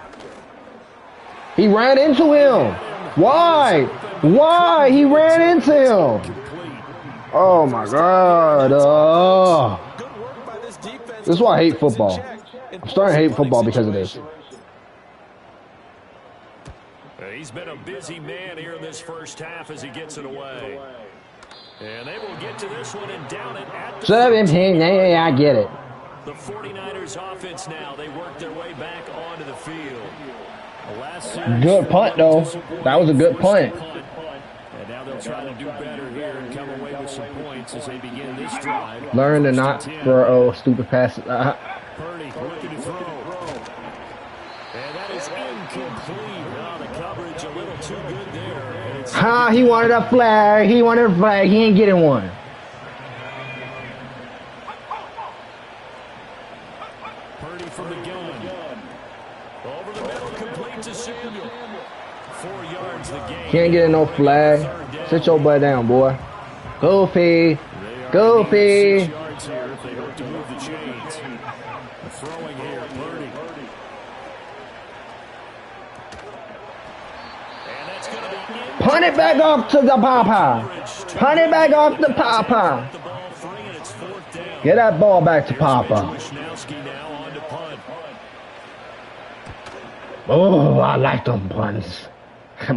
He ran into him. Why? Why? He ran into him. Oh my God. This is why I hate football. I'm starting to hate football because of this. He's been a busy man here in this first half as he gets it away. And they will get to this one and down it at the 17. Yeah, I get it. The 49ers offense now. They work their way back onto the field. Good punt, though. That was a good punt. And now they'll try to do better here and come away with some points as they begin this drive. Learn to not throw stupid passes. Purdy looking to throw. And that is incomplete. Now the coverage a little too good there. Ha, he wanted a flag. He wanted a flag. He ain't getting one. Purdy from the gun. Over the middle, complete to Samuel. 4 yards the game. He ain't getting no flag. Sit your butt down, boy. Goofy. Goofy. 6 yards here if they hope to move the chains. Throwing here, Purdy. And that's going to be Punt it back off to the papa. Punt it back off to papa. Get that ball back to papa. Oh, I like them punts. It's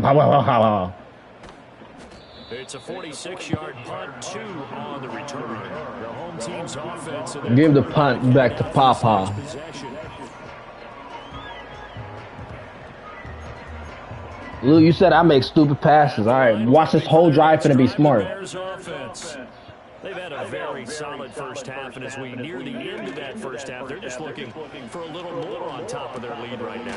a 46-yard punt, 2 on the return. The home team's offense. Give the punt back to papa. Lou, you said I make stupid passes. All right, watch this whole drive finna be smart. They've had a very solid first half, and as we near the end of that first half, they're just looking for a little more on top of their lead right now.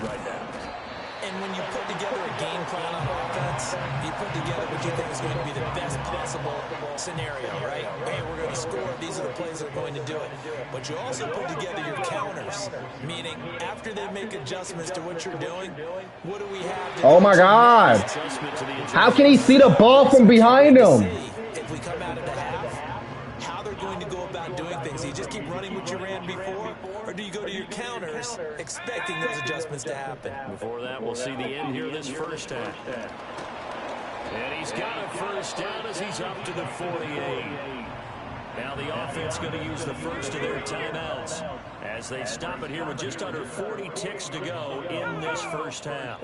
And when you put together a game plan on offense, you put together what you think is going to be the best possible scenario, right? Hey, we're going to score. These are the plays that are going to do it. But you also put together your counters, meaning after they make adjustments to what you're doing, what do we have? Oh, my God. How can he see the ball from behind him? If we come out of the half, how they're going to go about doing things. Do you just keep running what you ran before, or do you go to your counters expecting those adjustments to happen? Before that, we'll see the end here this first half. And he's got a first down as he's up to the 48. Now the offense going to use the first of their timeouts as they stop it here with just under 40 ticks to go in this first half.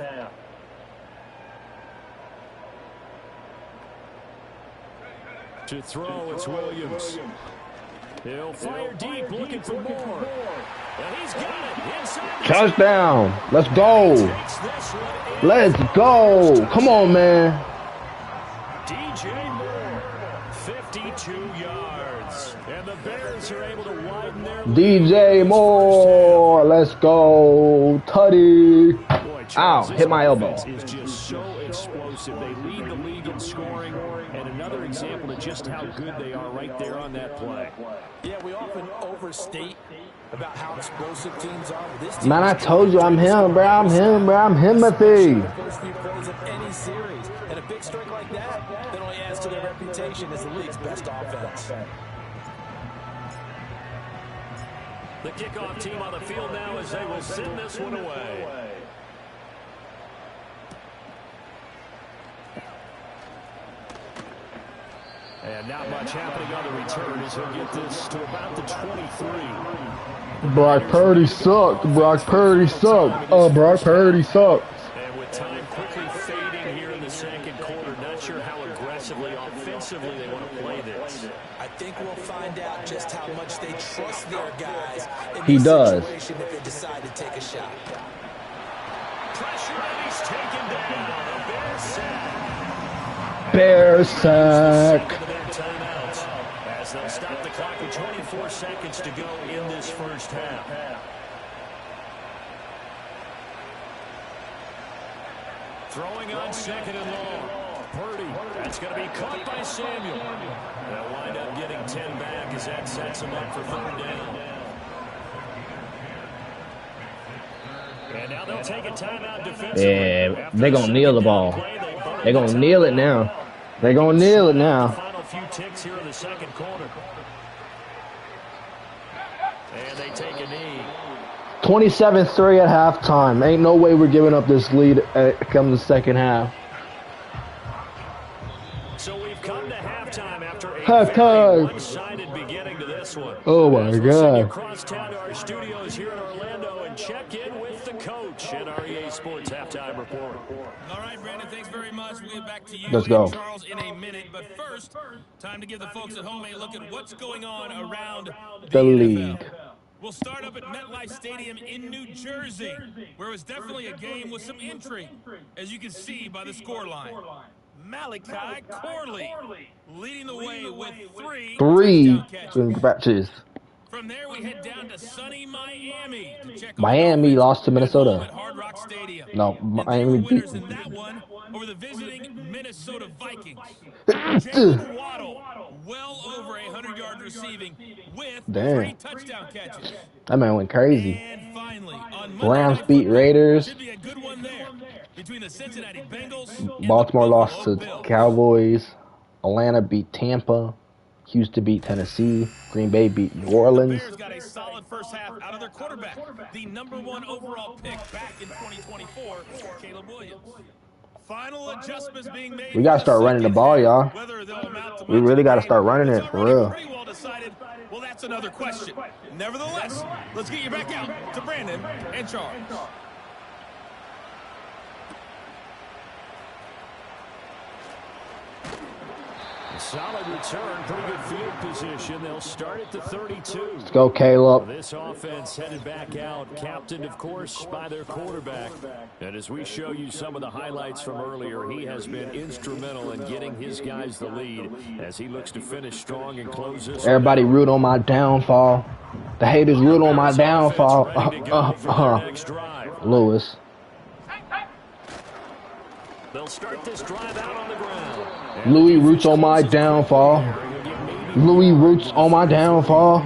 To throw, it's Williams. He'll fire deep, looking for more. And he's got it inside. Touchdown. Let's go. Let's go. Come on, man. DJ Moore, 52 yards. And the Bears are able to widen their lead. DJ Moore. Let's go. Tutty. Ow, hit my elbow. Is just so explosive. They lead the league in scoring, and another example of just how good they are right there on that play. Yeah, we often overstate about how explosive teams are. This team, Man, I told you I'm him, bro. I'm him, bro. I'm Himothy. First few plays of any series, and a big strike like that only adds to their reputation as the league's best offense. The kickoff team on the field now as they will send this one away. And not much happening on the return as he'll get this to about the 23. Brock Purdy sucked. Brock Purdy sucked. Brock Purdy sucked. And with time quickly fading here in the second quarter, not sure how aggressively, offensively they want to play this. I think we'll find out just how much they trust their guys in He this does. situation if they decide to take a shot. Pressure, and he's taken down. A Bears sack. Bear sack. Timeouts as they'll stop the clock with 24 seconds to go in this first half. Throwing on second and long. Purdy. That's going to be caught by Samuel. They'll wind up getting 10 back as that sets him up for third down. And now they'll take a timeout defensively. Yeah, they're going to kneel the ball. They're going to kneel it now. They're going to kneel it now. Final few ticks here in the second quarter. And they take a knee. 27-3 at halftime. Ain't no way we're giving up this lead come the second half. So we've come to halftime after a Halftime. very one-sided beginning to this one. Oh my As we'll send you God. across town to our studios here in Orlando and check in with the coach in our EA Sports Halftime Report. All right, Brandon, thanks very much. We'll get back to you Let's go. and Charles in a minute. But first, time to give the folks at home a look at what's going on around The NFL. league. We'll start up at MetLife Stadium in New Jersey, where it was definitely a game with some intrigue, as you can see by the scoreline. Malachi Corley leading the way with three touchdown catches. Batches. From there, we head down to sunny Miami to check on Miami Dolphins lost to at Minnesota. home at Hard Rock Stadium. No, And they Miami were beat. winners in that one over the visiting Minnesota Vikings. Jalen Waddle, well over 100 yards receiving with 3 touchdown catches. That man went crazy. And finally, on Monday Rams Night beat Football, Raiders. should be a good one there between the Cincinnati Bengals and Baltimore the lost Buffalo to Bills. Cowboys. Atlanta beat Tampa. Houston beat Tennessee. Green Bay beat New Orleans. The Bears got a solid first half out of their quarterback, the #1 overall pick back in 2024, Caleb Williams. Final adjustments being made. We gotta start running the ball, y'all. Whether they'll amount to We much really of gotta the start game running is it, for already real. Pretty well decided. Well, that's another question. Nevertheless, let's get you back out to Brandon and Charles. Solid return, pretty good field position. They'll start at the 32. Let's go, Caleb. This offense headed back out, captained, of course, by their quarterback. And as we show you some of the highlights from earlier, he has been instrumental in getting his guys the lead as he looks to finish strong and close this. Everybody root on my downfall. The haters root on my downfall. Lewis. They'll start this drive out on the ground. Louis roots on my downfall. Louis roots on my downfall.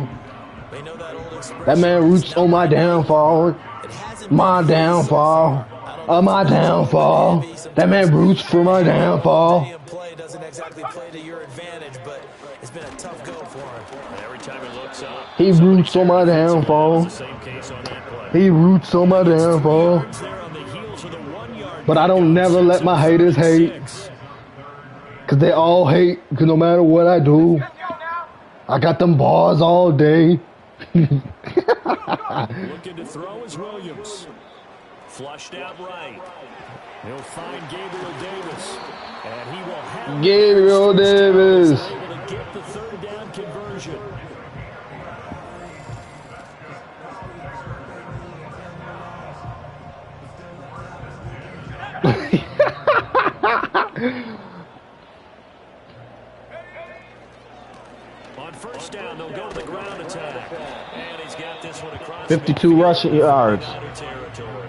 That man roots on my downfall. My downfall. My downfall. That man roots for my downfall. Doesn't exactly play to your advantage, but it's been a tough go for him. Every time he looks up, He roots on my downfall. He roots on my downfall. But I don't never let my haters hate. Cause they all hate, cause no matter what I do, I got them bars all day. Looking to throw is Williams. Flushed out right. He'll find Gabriel Davis. And he will have Gabriel Davis. able to get the third down conversion. On first down, they'll go to the ground attack. And he's got this one across 52 rushing yards. territory.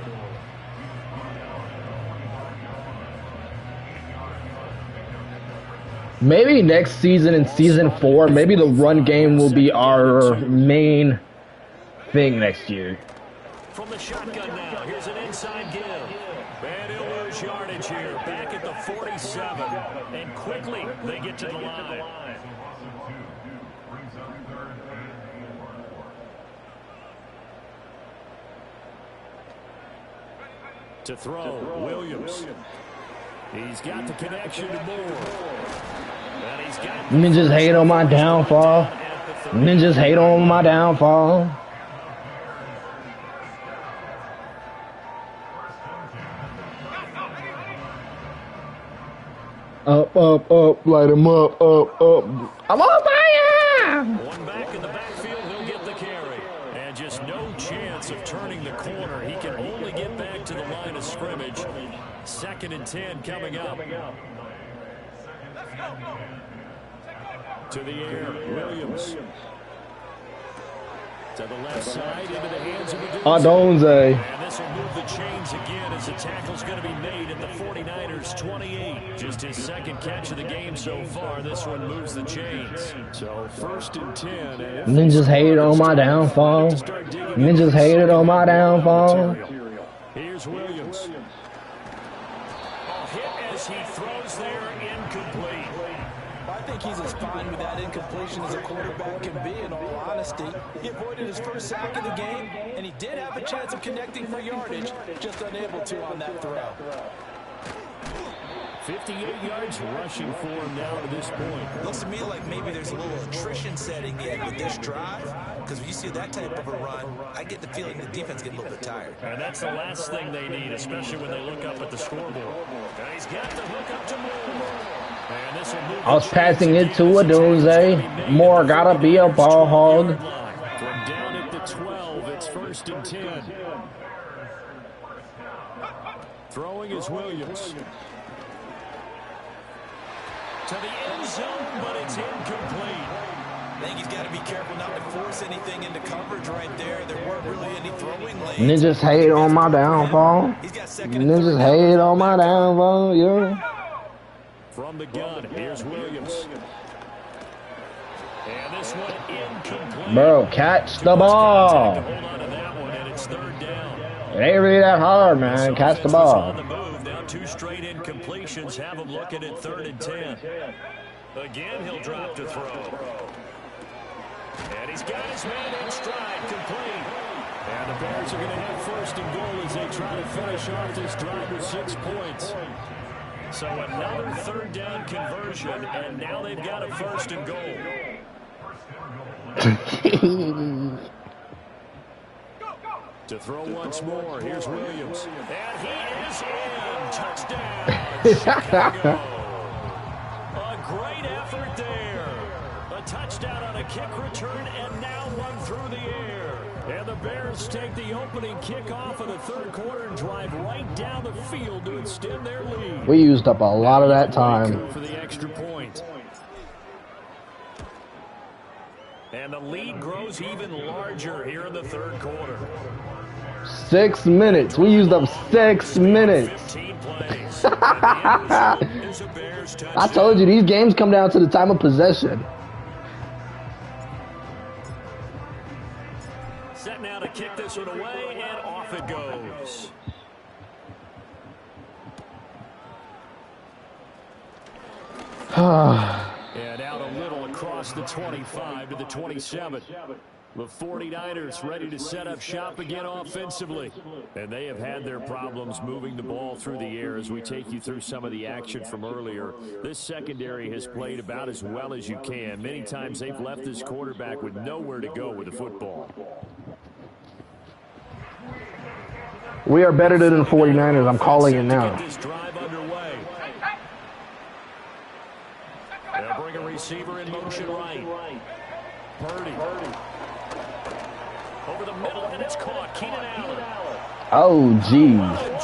Maybe next season in season 4, maybe the run game will be our main thing next year. From the shotgun now, here's an inside give. And he'll lose yardage here, back at the 47. And quickly, they get to the line. To throw, Williams. He's got the connection to Moore. And he's got Ninjas hate on my downfall. Ninjas hate on my downfall. Up, up, up, light him up, up, up. I'm on fire! one back in the backfield, he'll get the carry. And just no chance of turning the corner. He can only get back to the line of scrimmage. 2nd and 10 coming up. To the air, Williams. To the left side, into the hands of the Adonze. And this will move the chains again as the tackle's going to be made at the 49ers 28. Just his 2nd catch of the game so far. This one moves the chains. So 1st and 10. Ninjas hate on my downfall. Ninjas hated on my downfall. Here's Williams. A hit as he throws there, incomplete. I think he's as fine with that incompletion as a quarterback can be, in all honesty. He avoided his first sack of the game, and he did have a chance of connecting for yardage, just unable to on that throw. 58 yards rushing for him now to this point. Looks to me like maybe there's a little attrition setting in with this drive, because when you see that type of a run, I get the feeling the defense gets a little bit tired. And that's the last thing they need, especially when they look up at the scoreboard. And he's got the hook up to Moore. And this will move. I was passing it to a Doomsday. Moore gotta be a ball hog. From down at the 12, it's 1st and 10. Throwing is Williams. To the end zone, but it's incomplete. I think he's got to be careful not to force anything into coverage right there. There weren't really any throwing lanes. Ninjas hate on my downfall. Ninjas hate on my downfall, yeah. From the gun, here's Williams. And this one incomplete. Bro, catch the ball. Hold on to that one, and it's 3rd down. It ain't really that hard, man. Catch the ball. On the move, now 2 straight incompletions have him looking at 3rd and 10. Again, he'll drop to throw. And he's got his man in stride, complete. And the Bears are going to have 1st and goal as they try to finish off this drive with 6 points. So another 3rd down conversion, and now they've got a 1st and goal. To throw once more, here's Williams. And he is in. Touchdown, Chicago. A great effort there. A touchdown on a kick return, and now one through the air. And the Bears take the opening kickoff of the 3rd quarter and drive right down the field to extend their lead. We used up a lot of that time. For the extra point. And the lead grows even larger here in the 3rd quarter. 6 minutes. We used up 6 minutes. I told you, these games come down to the time of possession. Set now to kick this one away, and off it goes. And out a little across the 25 to the 27. The 49ers ready to set up shop again offensively. And they have had their problems moving the ball through the air as we take you through some of the action from earlier. This secondary has played about as well as you can. Many times they've left this quarterback with nowhere to go with the football. We are better than the 49ers. I'm calling it now. This drive underway. They'll bring a receiver in motion right. Purdy. Over the middle, and it's caught. Keenan Allen. Oh, geez.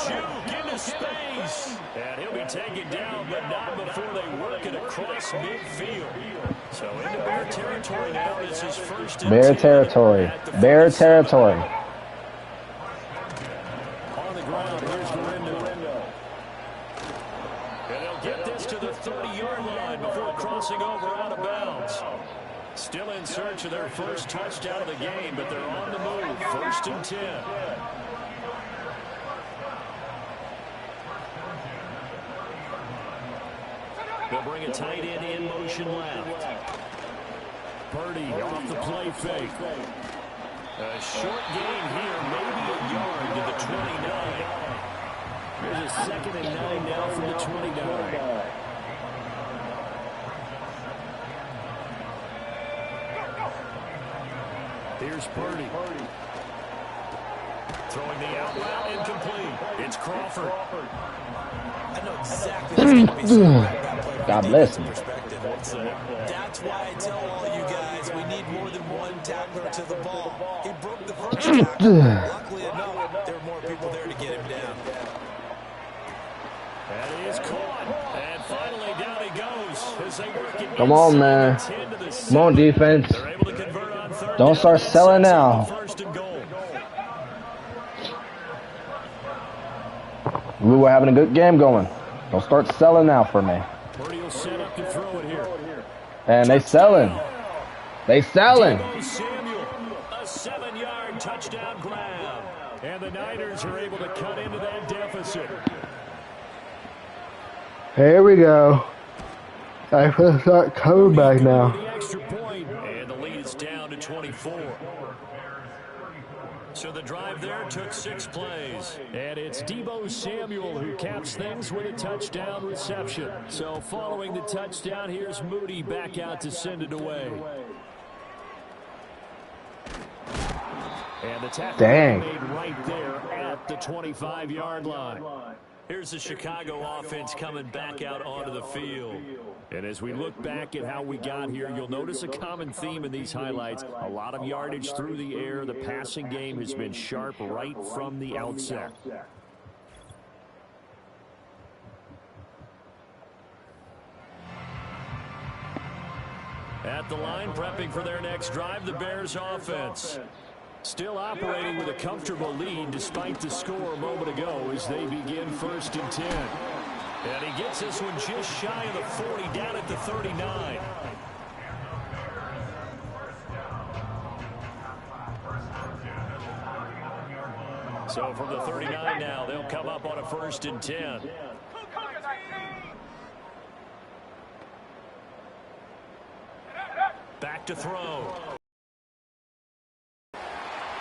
Juke into space. And he'll be taken down, but not before they work it across midfield. So into Bear territory now. This is 1st and 10. Bear territory. Bear territory. On the ground, here's Garindo. And they'll get this to the 30-yard line before crossing over out of bounds. Still in search of their first touchdown of the game, but they're on the move. 1st and 10. They'll bring a tight end in motion left. Purdy off the play fake. A short gain here, maybe a yard to the 29. There's a 2nd and 9 now from the 29. Here's Purdy. Throwing the out route incomplete. It's Crawford. I know exactly what's going to be said. God bless him. That's why I tell all you guys we need more than one tackler to the ball. He broke the first tackle. Luckily enough, there were more people there to get him down. And he is caught. And finally down he goes. As they work it. Come on, man. Come on, defense. They're able to convert on 3rd. Don't start selling now. 1st and goal. We were having a good game going. Don't start selling now for me. Purdy will set up to throw it here. And they selling. They selling. Samuel, a 7-yard touchdown grab. And the Niners are able to cut into that deficit. Here we go. I feel start coming back now. The extra point, and the lead is down to 24. So the drive there took 6 plays. And it's Deebo Samuel who caps things with a touchdown reception. So following the touchdown, here's Moody back out to send it away. And the tackle made right there at the 25-yard line. Here's the Chicago offense coming back out onto the field. And as we look back at how we got here, you'll notice a common theme in these highlights. A lot of yardage through the air. The passing game has been sharp right from the outset. At the line, prepping for their next drive, the Bears offense. Still operating with a comfortable lead despite the score a moment ago as they begin 1st and 10. And he gets this one just shy of the 40, down at the 39. So from the 39 now, they'll come up on a 1st and 10. Back to throw.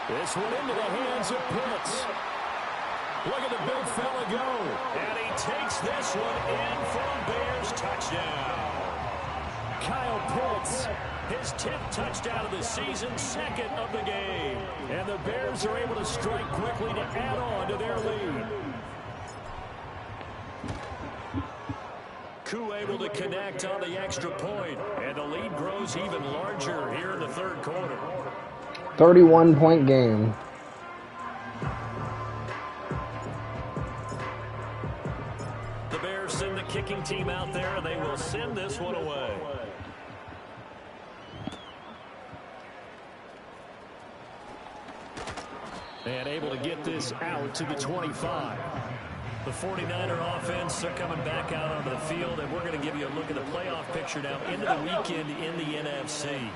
This one into the hands of Pitts. Look at the big fella go. And he takes this one in for a Bears touchdown. Kyle Pitts, his 10th touchdown of the season, 2nd of the game. And the Bears are able to strike quickly to add on to their lead. Koo able to connect on the extra point. And the lead grows even larger here in the 3rd quarter. 31-point game. The Bears send the kicking team out there, and they will send this one away. And able to get this out to the 25. The 49er offense, they're coming back out onto the field, and we're going to give you a look at the playoff picture now into the weekend in the NFC.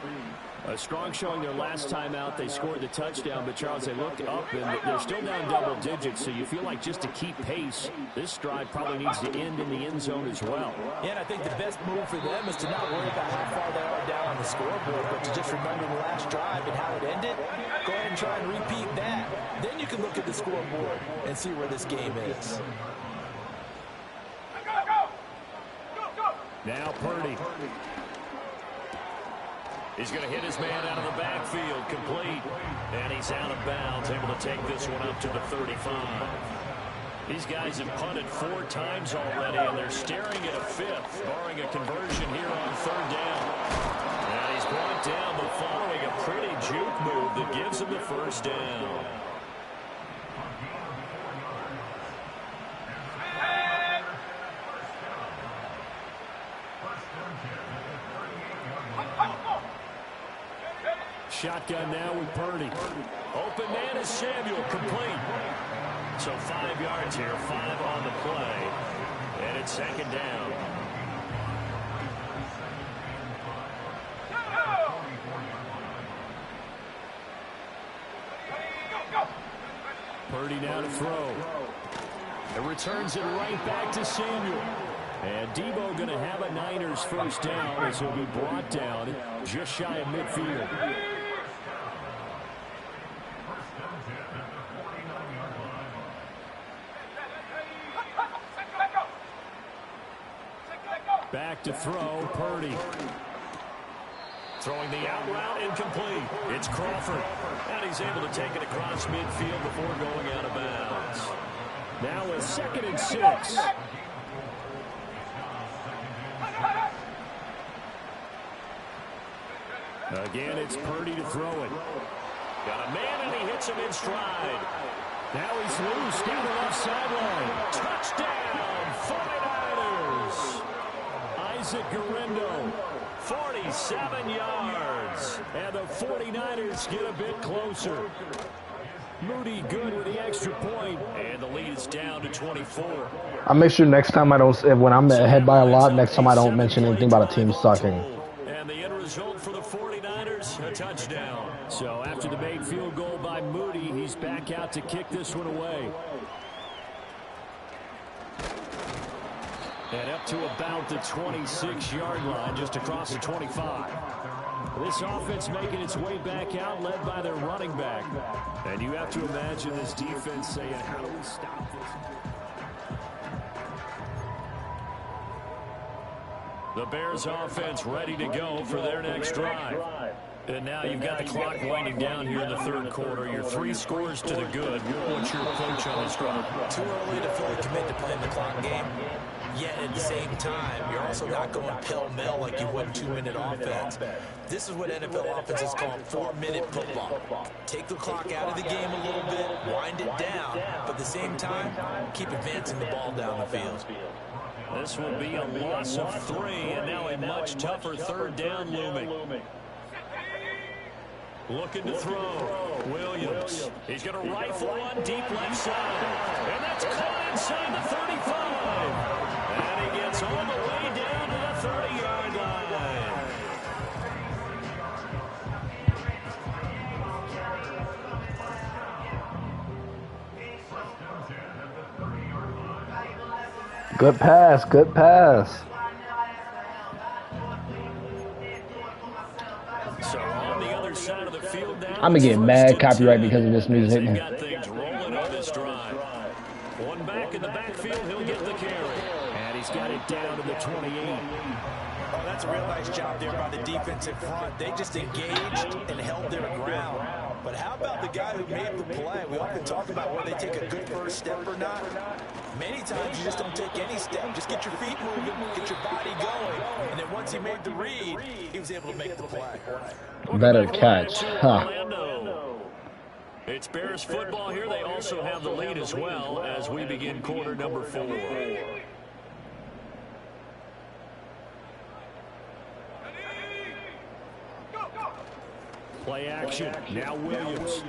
A strong showing their last time out. They scored the touchdown, but, Charles, they looked up, and they're still down double digits, so you feel like just to keep pace, this drive probably needs to end in the end zone as well. Yeah, and I think the best move for them is to not worry about how far they are down on the scoreboard, but to just remember the last drive and how it ended. Go ahead and try and repeat that. Then you can look at the scoreboard and see where this game is. Now Purdy. He's going to hit his man out of the backfield, complete. And he's out of bounds, able to take this one up to the 35. These guys have punted 4 times already, and they're staring at a 5th, barring a conversion here on 3rd down. And he's brought down, but following a pretty juke move that gives him the 1st down. Shotgun now with Purdy. Open man is Samuel, complete. So 5 yards here, 5 on the play. And it's 2nd down. Purdy now to throw. It returns it right back to Samuel. And Deebo going to have a Niners 1st down as he'll be brought down just shy of midfield. Back to throw, Purdy. Throwing the out route, incomplete. It's Crawford. And he's able to take it across midfield before going out of bounds. Now a 2nd and 6. Again, it's Purdy to throw it. Got a man, and he hits him in stride. Now he's loose down the left sideline. Touchdown, 49ers. Isaac Guerrero, 47 yards. And the 49ers get a bit closer. Moody good with the extra point. And the lead is down to 24. I'll make sure next time I don't, when I'm ahead by a lot, next time I don't mention anything about a team sucking. And the end result for the 49ers, a touchdown. So after the made field goal by Moody, he's back out to kick this one away. And up to about the 26-yard line, just across the 25. This offense making its way back out, led by their running back. And you have to imagine this defense saying, how do we stop this? The Bears offense ready to go for their next drive. And now you've got the clock winding down here in the third quarter. You're 3 scores to the good. What's your approach on this drive? Too early to fully commit to playing the clock game. Yet at the same time, you're also not going pell-mell like you would 2-minute offense. This is what NFL offenses call 4-minute football. Take the clock out of the game a little bit, wind it down, but at the same time, keep advancing the ball down the field. This will be a loss of 3, and now a much tougher third down looming. Looking to throw. Williams. He's going to rifle one deep left side. And that's caught inside the 35. And he gets all the way down to the 30-yard line. Good pass, good pass. So on the other side of the field now, I'm gonna get mad copyright because of this music. They've got things rolling on this drive. One back in the backfield, he'll get the carry. And he's got it down to the 28. Oh, that's a real nice job there by the defensive front. They just engaged and held their ground. But how about the guy who made the play? We often talk about whether they take a good first step or not. Many times you just don't take any step. Just get your feet moving, get your body going. And then once he made the read, he was able to make the play. Better catch. Huh. It's Bears football here. They also have the lead as well as we begin quarter number 4. Play action. Now Williams.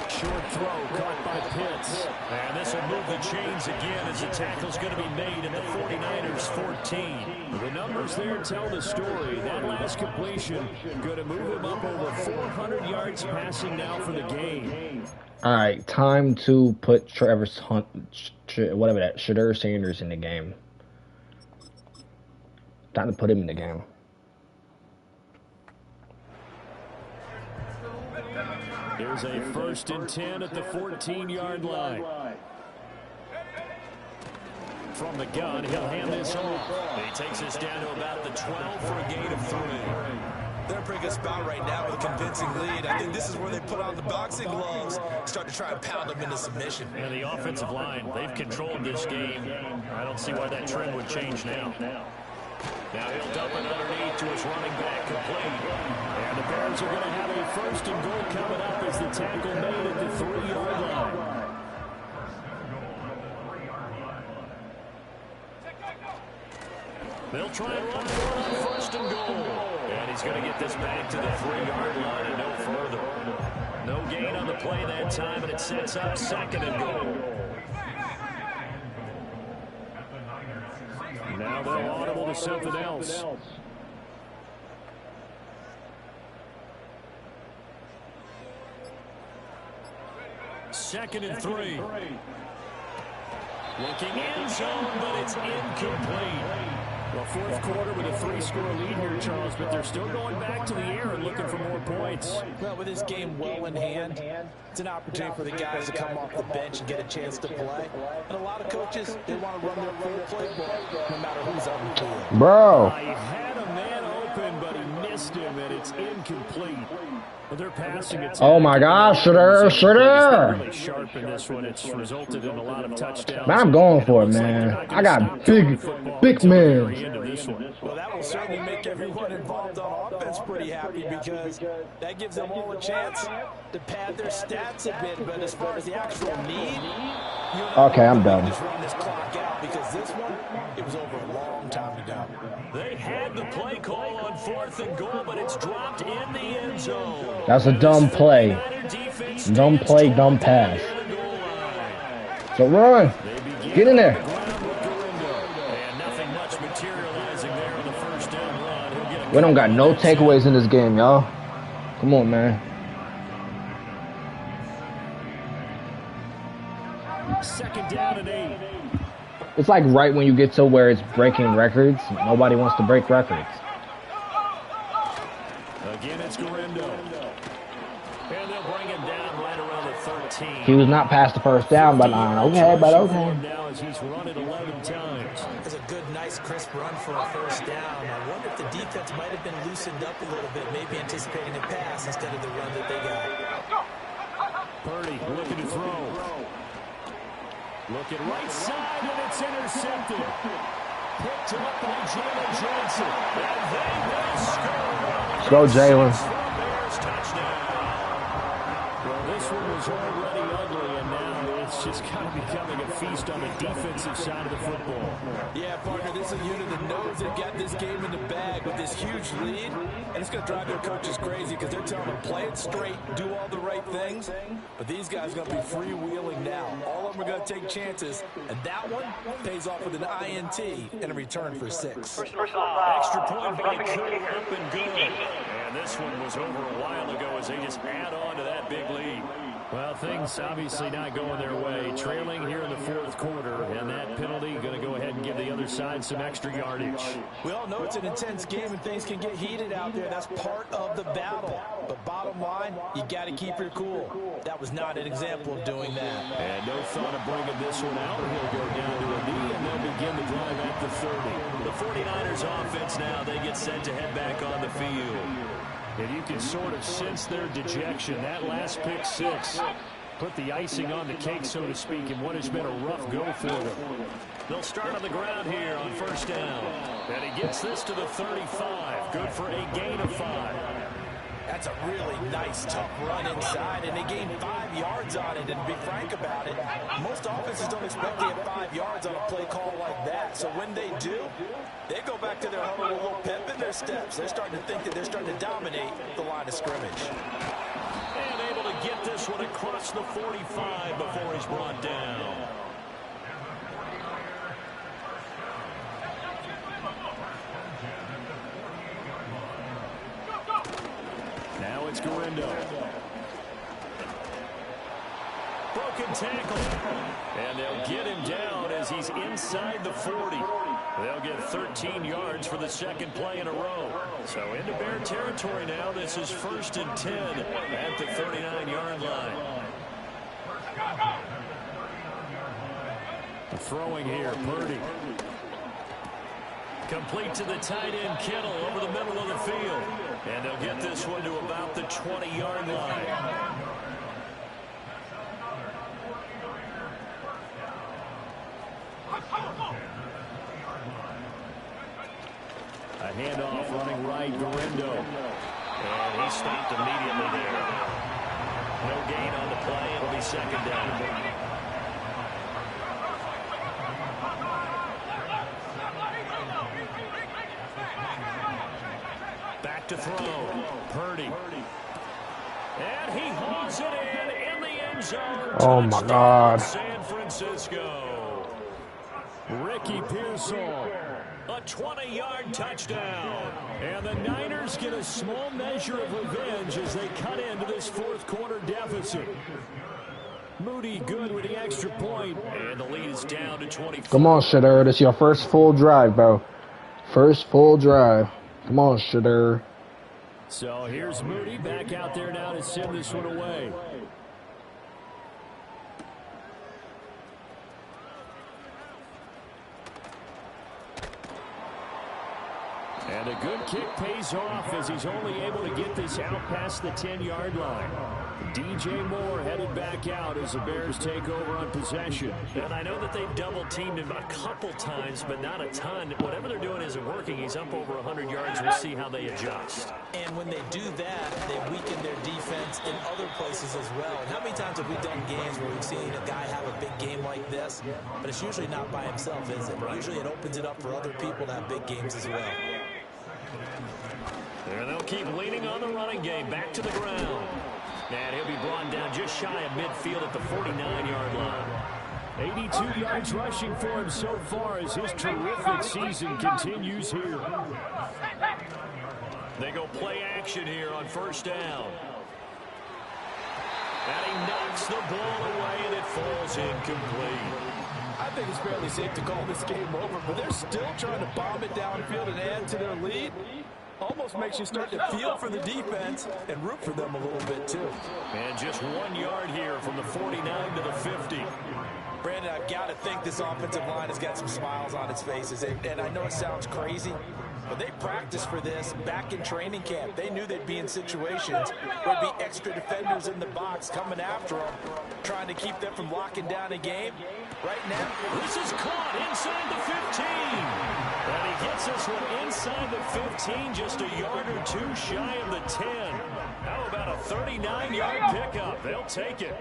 Short throw caught by Pitts. And this will move the chains again as the tackle's going to be made at the 49ers 14. The numbers there tell the story. That last completion going to move him up over 400 yards passing now for the game. All right, time to put Travis Hunt, whatever that, Shadur Sanders in the game. Time to put him in the game. Here's a 1st and 10 at the 14-yard line. From the gun, he'll hand this off. He takes this down to about the 12 for a gain of 3. They're in a pretty good spot right now with a convincing lead. I think this is where they put on the boxing gloves, start to try and pound them into submission. And the offensive line, they've controlled this game. I don't see why that trend would change now. Now he'll dump it underneath to his running back, complete. And the Bears are going to have a 1st and goal coming up as the tackle made at the 3-yard line. They'll try and run for it on 1st and goal. And he's going to get this back to the 3-yard line and no further. No gain on the play that time, and it sets up 2nd and goal. Now they'll audible to something else. 2nd and 3. Looking end zone, but it's incomplete. Well, 4th quarter with a 3-score lead here, Charles, but they're still going back to the air and looking for more points. Well, with this game well in hand, it's an opportunity for the guys to come off the bench and get a chance to play. And a lot of coaches, they want to run their full playbook no matter who's on the field. Bro. He had a man open, but he missed him, and it's incomplete. Well, they're passing it. Oh my gosh, Shadur. Really sharp in this one. It's resulted in a lot of touchdowns. Man, I'm going for it, man. I got big man. Well, that will certainly make everyone involved on offense pretty happy because that gives them all a chance to pad their stats a bit. But as far as the actual need, okay, I'm done. Just run this clock out because this one, it was over a long time ago. They had the play call on 4th and goal, but it's dropped in the end zone. That's a dumb play. Dumb play, dumb pass. So run. Get in there. We don't got no takeaways in this game, y'all. Come on, man. 2nd down and 8. It's like right when you get to where it's breaking records, nobody wants to break records. Again, it's Garindo. And they'll bring him down right around the 13. He was not past the first down, but okay, but okay. Now as he's run it 11 times. It's a good, nice, crisp run for a first down. I wonder if the defense might have been loosened up a little bit, maybe anticipating a pass instead of the run that they got. Purdy looking to throw. Looking right side, and it's intercepted. Picked up by Jalen Johnson. And they will score. Let's go, Jalen. Bears touchdown. Well, this one was already ugly, and now it's just kind of becoming a feast on the defensive side of the football. Yeah, partner, this is a unit that knows they've got this game in the bag with this huge lead, and it's going to drive their coaches crazy because they're telling them play it straight, do all the right things, but these guys are going to be freewheeling now. All of them are going to take chances, and that one pays off with an INT and a return for 6. Extra point by Cool, up and good. And this one was over a while ago as they just add on to that big lead. Well, things obviously not going their way. Trailing here in the fourth quarter, and that penalty going to go ahead and give the other side some extra yardage. We all know it's an intense game and things can get heated out there. That's part of the battle. But bottom line, you got to keep your cool. That was not an example of doing that. And no thought of bringing this one out. He'll go down to a knee, and they'll begin the drive at the 30. The 49ers offense now, they get set to head back on the field. And you can sort of sense their dejection. That last pick six put the icing on the cake, so to speak, in what has been a rough go for them. They'll start on the ground here on first down. And he gets this to the 35. Good for a gain of 5. That's a really nice, tough run inside, and they gained 5 yards on it. And to be frank about it, most offenses don't expect to get 5 yards on a play call like that. So when they do, they go back to their huddle with a little pep in their steps. They're starting to think that they're starting to dominate the line of scrimmage. And able to get this one across the 45 before he's brought down. Now it's Garindo. Broken tackle. And they'll get him down as he's inside the 40. They'll get 13 yards for the second play in a row. So into Bear territory now. This is 1st and 10 at the 39-yard line. Throwing here, Purdy. Complete to the tight end, Kittle, over the middle of the field. And they'll get this one to about the 20-yard line. A handoff running right, Garindo. And he stopped immediately there. No gain on the play. It'll be second down. Back to throw. Purdy. And he hauls it in the end zone. Oh, my God. San Francisco. Ricky Pearsall. A 20-yard touchdown. And the Niners get a small measure of revenge as they cut into this fourth quarter deficit. Moody good with the extra point. And the lead is down to 24. Come on, Shadur. This is your first full drive, bro. First full drive. Come on, Shadur. So here's Moody back out there now to send this one away. And a good kick pays off as he's only able to get this out past the 10-yard line. DJ Moore headed back out as the Bears take over on possession. And I know that they've double-teamed him a couple times, but not a ton. Whatever they're doing isn't working. He's up over 100 yards. We'll see how they adjust. And when they do that, they weaken their defense in other places as well. And how many times have we done games where we've seen a guy have a big game like this? But it's usually not by himself, is it? Usually it opens it up for other people to have big games as well. There they'll keep leaning on the running game. Back to the ground. And he'll be brought down just shy of midfield at the 49-yard line. 82 yards rushing for him so far as his terrific season continues here. They go play action here on first down. And he knocks the ball away, and it falls incomplete. I think it's fairly safe to call this game over, but they're still trying to bomb it downfield and add to their lead. Almost makes you start to feel for the defense and root for them a little bit, too. And just 1 yard here from the 49 to the 50. Brandon, I've got to think this offensive line has got some smiles on its faces. And I know it sounds crazy, but they practiced for this back in training camp. They knew they'd be in situations where there'd be extra defenders in the box coming after them, trying to keep them from locking down a game. Right now, this is caught inside the 15. And he gets this one inside the 15, just a yard or two shy of the 10. How about a 39-yard pickup? They'll take it.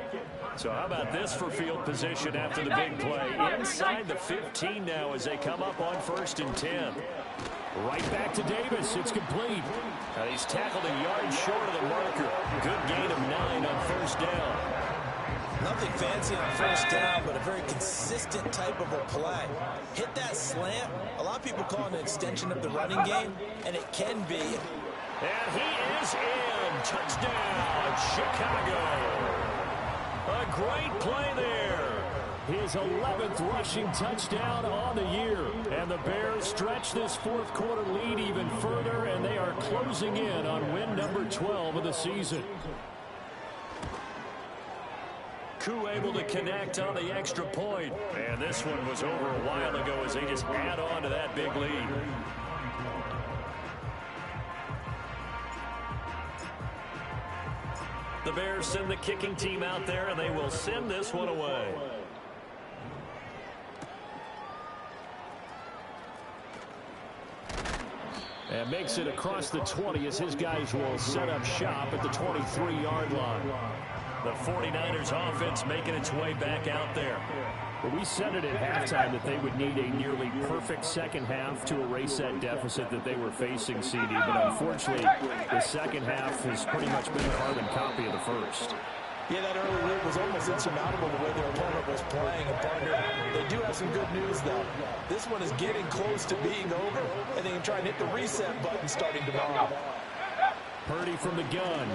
So how about this for field position after the big play? Inside the 15 now as they come up on 1st and 10. Right back to Davis. It's complete. He's tackled a yard short of the marker. Good gain of 9 on 1st down. Nothing fancy on 1st down, but a very consistent type of a play. Hit that slant. A lot of people call it an extension of the running game, and it can be. And he is in. Touchdown, Chicago. A great play there. His 11th rushing touchdown on the year. And the Bears stretch this 4th quarter lead even further, and they are closing in on win number 12 of the season. Koo able to connect on the extra point. And this one was over a while ago as they just add on to that big lead. The Bears send the kicking team out there, and they will send this one away. And makes it across the 20 as his guys will set up shop at the 23-yard line. The 49ers offense making its way back out there. Well, we said it at halftime that they would need a nearly perfect second half to erase that deficit that they were facing, CD. But unfortunately, the second half has pretty much been a carbon copy of the first. Yeah, that early lead was almost insurmountable the way their opponent was playing. And partner, they do have some good news, though. This one is getting close to being over, and they can try and hit the reset button starting tomorrow. Purdy from the gun.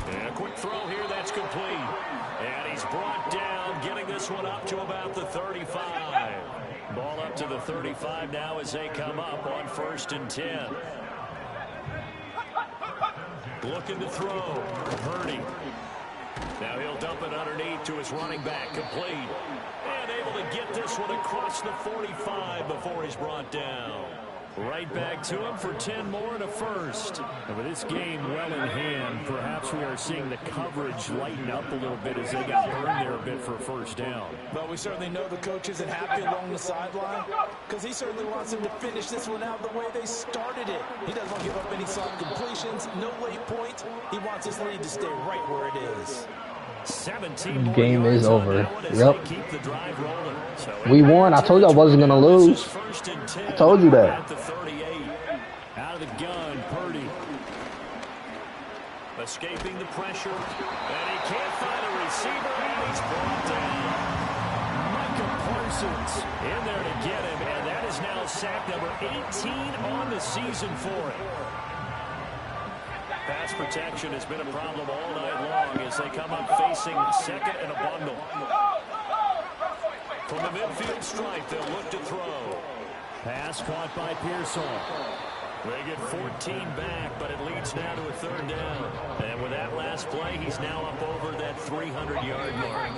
And a quick throw here, that's complete. And he's brought down, getting this one up to about the 35. Ball up to the 35 now as they come up on 1st and 10. Looking to throw. Purdy. Now he'll dump it underneath to his running back, complete. And able to get this one across the 45 before he's brought down. Right back to him for 10 more and a first. And with this game well in hand, perhaps we are seeing the coverage lighten up a little bit as they got burned there a bit for a 1st down. But we certainly know the coach isn't happy along the sideline because he certainly wants them to finish this one out the way they started it. He doesn't want to give up any soft completions, no late point. He wants his lead to stay right where it is. 17 game is over. Yep. Keep the drive rolling. So We won. I told you I wasn't going to lose. I told you that. At the 38. Out of the gun, Purdy. Escaping the pressure. And he can't find a receiver, and he's brought down. Micah Parsons in there to get him, and that is now sack number 18 on the season for him. Pass protection has been a problem all night long as they come up facing 2nd and a bundle. From the midfield stripe, they'll look to throw. Pass caught by Pearsall. They get 14 back, but it leads now to a 3rd down. And with that last play, he's now up over that 300-yard mark.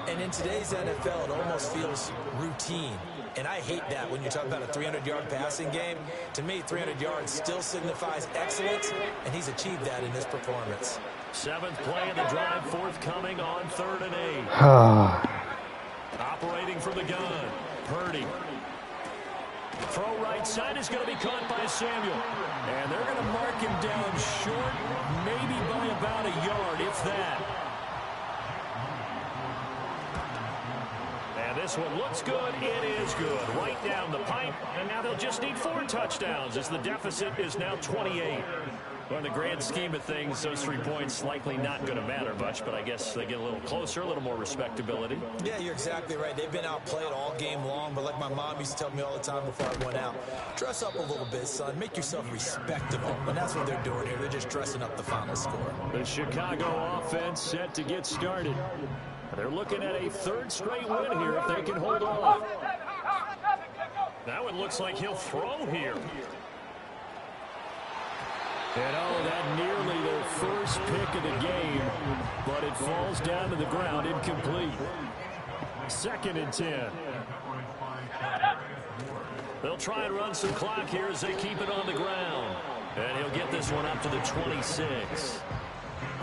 And in today's NFL, it almost feels routine. And I hate that when you talk about a 300-yard passing game. To me, 300 yards still signifies excellence, and he's achieved that in this performance. 7th play of the drive, forthcoming on 3rd and 8. Operating from the gun, Purdy. Throw right side is going to be caught by Samuel. And they're going to mark him down short, maybe by about a yard, if that. And this one looks good. It is good. Right down the pipe. And now they'll just need 4 touchdowns as the deficit is now 28. Well, in the grand scheme of things, those 3 points likely not going to matter much, but I guess they get a little closer, a little more respectability. Yeah, you're exactly right. They've been outplayed all game long, but like my mom used to tell me all the time before I went out, dress up a little bit, son. Make yourself respectable. And that's what they're doing here. They're just dressing up the final score. The Chicago offense set to get started. They're looking at a third straight win here if they can hold on. Now it looks like he'll throw here. And oh, that nearly their first pick of the game, but it falls down to the ground, incomplete. 2nd and 10. They'll try and run some clock here as they keep it on the ground. And he'll get this one up to the 26.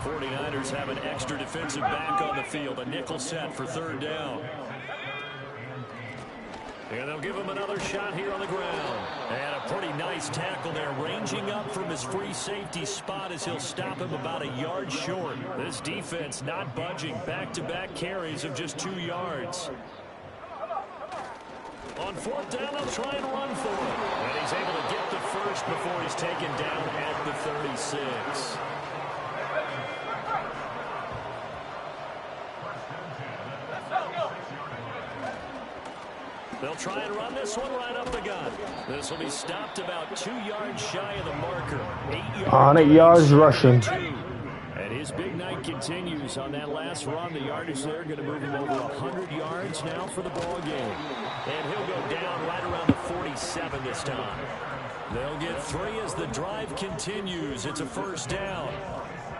49ers have an extra defensive back on the field, a nickel set for 3rd down. And they'll give him another shot here on the ground. And a pretty nice tackle there, ranging up from his free safety spot as he'll stop him about a yard short. This defense not budging. Back-to-back carries of just 2 yards. On 4th down, they'll try and run for it. And he's able to get the first before he's taken down at the 36. They'll try and run this one right up the gut. This will be stopped about 2 yards shy of the marker. 8 yards rushing. And his big night continues on that last run. The yardage there going to move him over 100 yards now for the ball game. And he'll go down right around the 47 this time. They'll get 3 as the drive continues. It's a 1st down.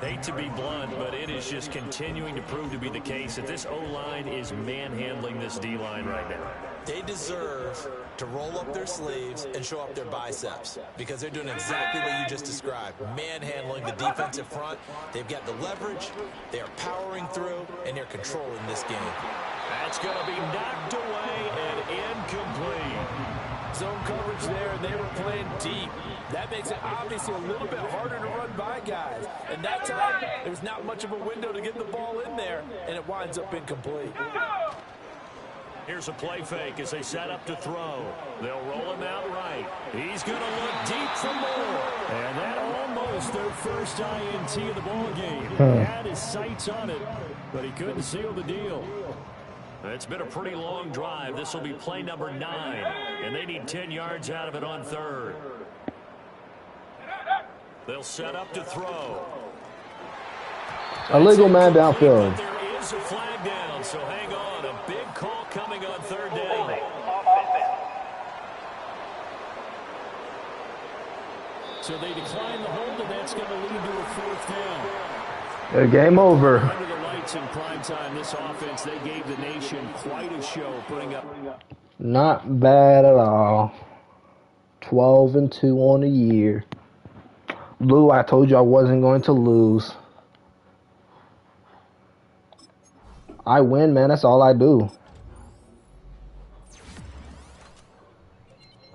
Hate to be blunt, but it is just continuing to prove to be the case that this O-line is manhandling this D-line right now. They deserve to roll up their sleeves and show up their biceps because they're doing exactly what you just described, manhandling the defensive front. They've got the leverage, they are powering through, and they're controlling this game. That's going to be knocked away and incomplete. Zone coverage there, and they were playing deep. That makes it obviously a little bit harder to run by guys. And that time, there's not much of a window to get the ball in there, and it winds up incomplete. Here's a play fake as they set up to throw. They'll roll him out right. He's going to look deep for more. And that almost their first INT of the ball game. He had his sights on it, but he couldn't seal the deal. It's been a pretty long drive. This will be play number 9, and they need 10 yards out of it on 3rd. They'll set up to throw. Illegal man downfield. There is a flag down, so hang on. A big call coming on 3rd down. So they decline the hold, and that's going to lead to a 4th down. Game over. Under the lights in prime time, this offense, they gave the nation quite a show, putting up. Not bad at all. 12-2 on the year. Lou, I told you I wasn't going to lose. I win, man. That's all I do.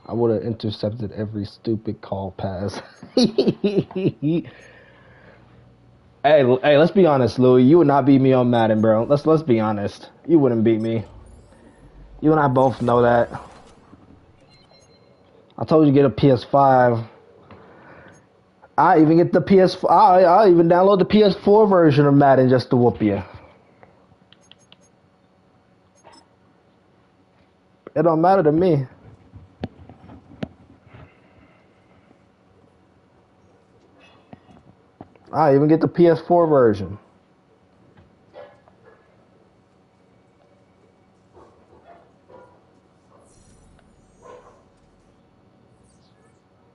I would have intercepted every stupid call pass. Hey, let's be honest, Louis. You would not beat me on Madden, bro. Let's be honest. You wouldn't beat me. You and I both know that. I told you to get a PS5. I even get the PS4. I'll even download the PS4 version of Madden just to whoop you. It don't matter to me. I even get the PS4 version.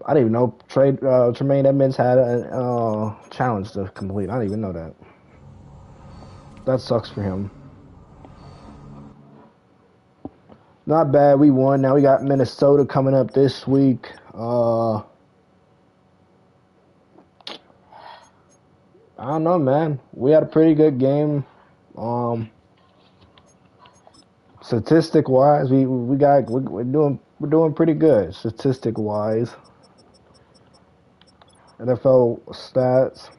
I didn't even know Tremaine Edmonds had a challenge to complete. I didn't even know that. That sucks for him. Not bad. We won. Now we got Minnesota coming up this week. I don't know, man. We had a pretty good game. Statistic wise, we're doing pretty good. Statistic wise. NFL stats.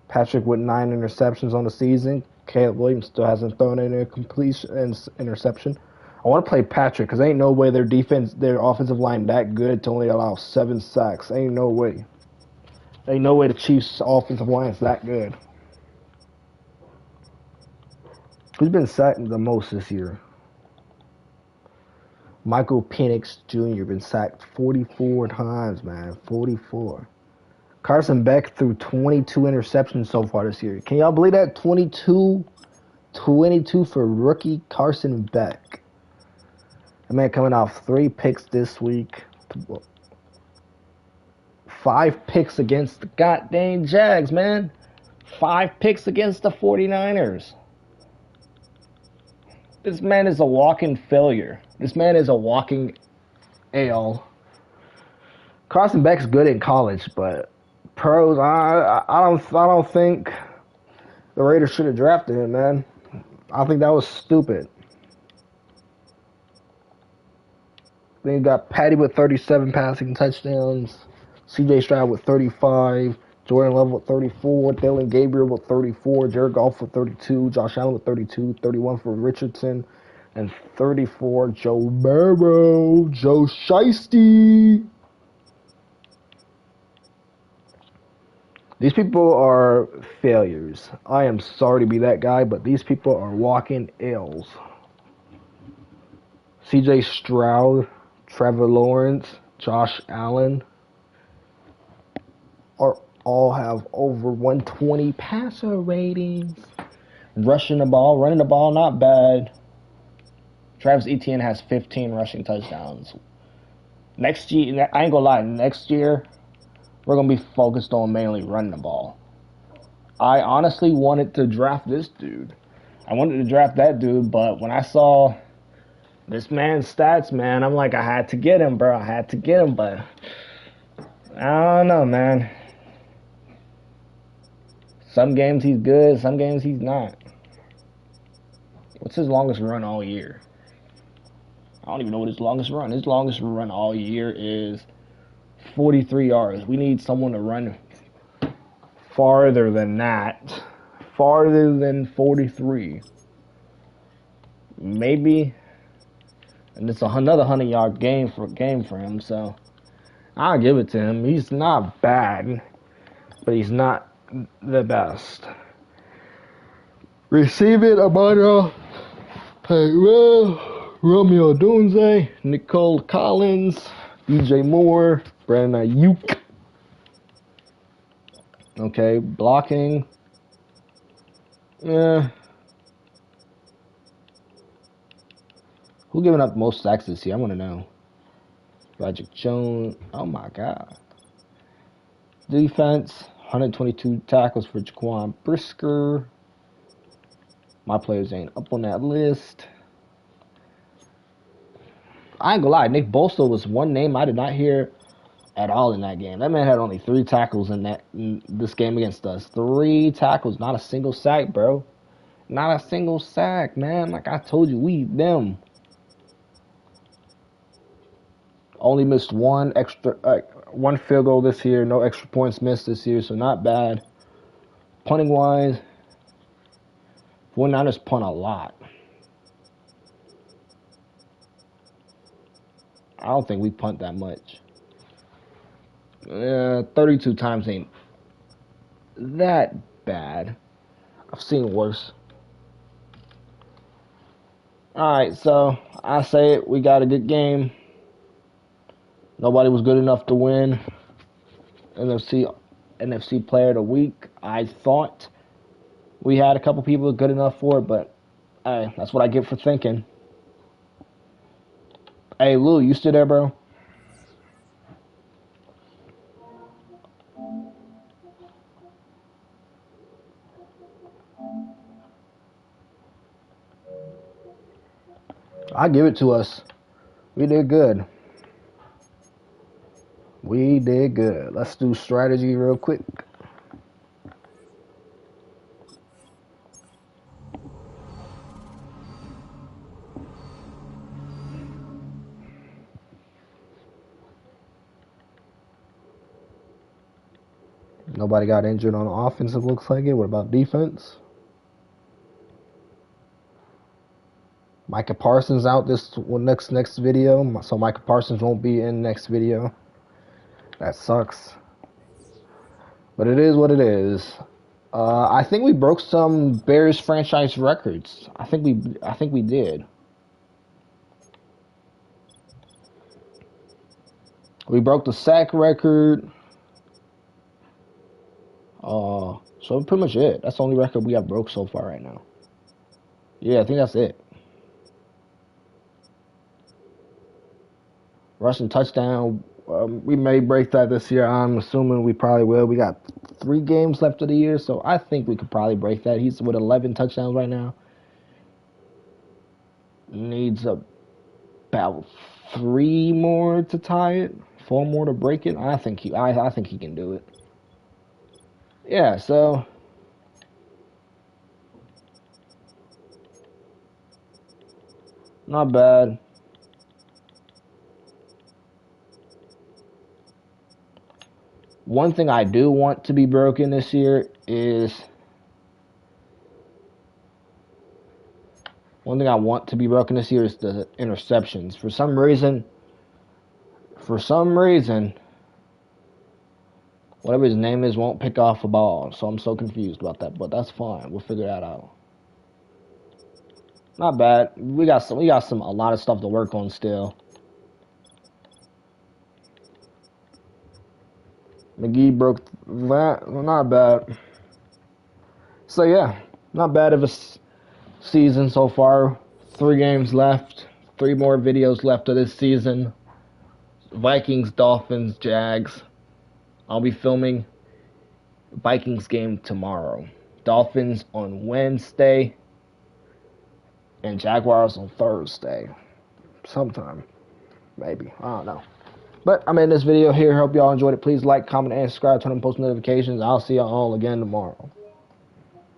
Patrick with 9 interceptions on the season. Caleb Williams still hasn't thrown in a complete interception. I want to play Patrick because ain't no way their offensive line that good to only allow 7 sacks. Ain't no way. Ain't no way the Chiefs' offensive line is that good. Who's been sacked the most this year? Michael Penix Jr. been sacked 44 times, man. 44. Carson Beck threw 22 interceptions so far this year. Can y'all believe that? 22 for rookie Carson Beck. That man coming off 3 picks this week. 5 picks against the goddamn Jags, man. 5 picks against the 49ers. This man is a walking failure. This man is a walking AL. Carson Beck's good in college, but pros, I don't think the Raiders should have drafted him, man. I think that was stupid. Then you got Patty with 37 passing touchdowns, C.J. Stroud with 35, Jordan Love with 34, Dylan Gabriel with 34, Jared Goff with 32, Josh Allen with 32, 31 for Richardson, and 34 Joe Burrow, Joe Shiesty. These people are failures. I am sorry to be that guy, but these people are walking L's. C.J. Stroud, Trevor Lawrence, Josh Allen all have over 120 passer ratings. Running the ball, not bad. Travis Etienne has 15 rushing touchdowns. Next year, I ain't gonna lie, next year, we're going to be focused on mainly running the ball. I honestly wanted to draft this dude. I wanted to draft that dude, but when I saw this man's stats, man, I'm like, I had to get him, bro. I had to get him, but I don't know, man. Some games he's good, some games he's not. What's his longest run all year? I don't even know what his longest run. His longest run all year is 43 yards. We need someone to run farther than that. Farther than 43. Maybe. And it's another 100-yard game for him, so I'll give it to him. He's not bad, but he's not the best. Receive it, Amara. Romeo Dunze, Nicole Collins, DJ Moore, Brandon Ayuk. Okay, blocking. Yeah. Who giving up the most sacks this year? I want to know. Roger Jones. Oh my God. Defense. 122 tackles for Jaquan Brisker. My players ain't up on that list. I ain't gonna lie. Nick Bosa was one name I did not hear at all in that game. That man had only 3 tackles in this game against us. 3 tackles, not a single sack, bro. Not a single sack, man. Like I told you, we them. Only missed one field goal this year. No extra points missed this year, so not bad. Punting wise, 49ers punt a lot. I don't think we punt that much. 32 times ain't that bad. I've seen worse. Alright, so I say it. We got a good game. Nobody was good enough to win NFC Player of the Week. I thought we had a couple people good enough for it, but hey, that's what I get for thinking. Hey, Lou, you still there, bro? I give it to us. We did good. We did good. Let's do strategy real quick. Nobody got injured on offense, it looks like it. What about defense? Micah Parsons out this next video, so Micah Parsons won't be in next video. That sucks. But it is what it is. I think we broke some Bears franchise records. I think we did. We broke the sack record. So pretty much it. That's the only record we have broke so far right now. Yeah, I think that's it. Rushing touchdown. We may break that this year. I'm assuming we probably will. We got 3 games left of the year, so I think we could probably break that. He's with 11 touchdowns right now. Needs about 3 more to tie it, 4 more to break it. I think he can do it. Yeah, so not bad. One thing I do want to be broken this year is the interceptions. For some reason, whatever his name is won't pick off a ball. So I'm so confused about that, but that's fine. We'll figure that out. Not bad. We got a lot of stuff to work on still. McGee broke that. Well, not bad. So yeah, not bad of a season so far. 3 games left. 3 more videos left of this season. Vikings, Dolphins, Jags. I'll be filming Vikings game tomorrow. Dolphins on Wednesday. And Jaguars on Thursday. Sometime. Maybe. I don't know. But I'm in this video here. Hope y'all enjoyed it. Please like, comment, and subscribe. Turn on post notifications. I'll see y'all again tomorrow.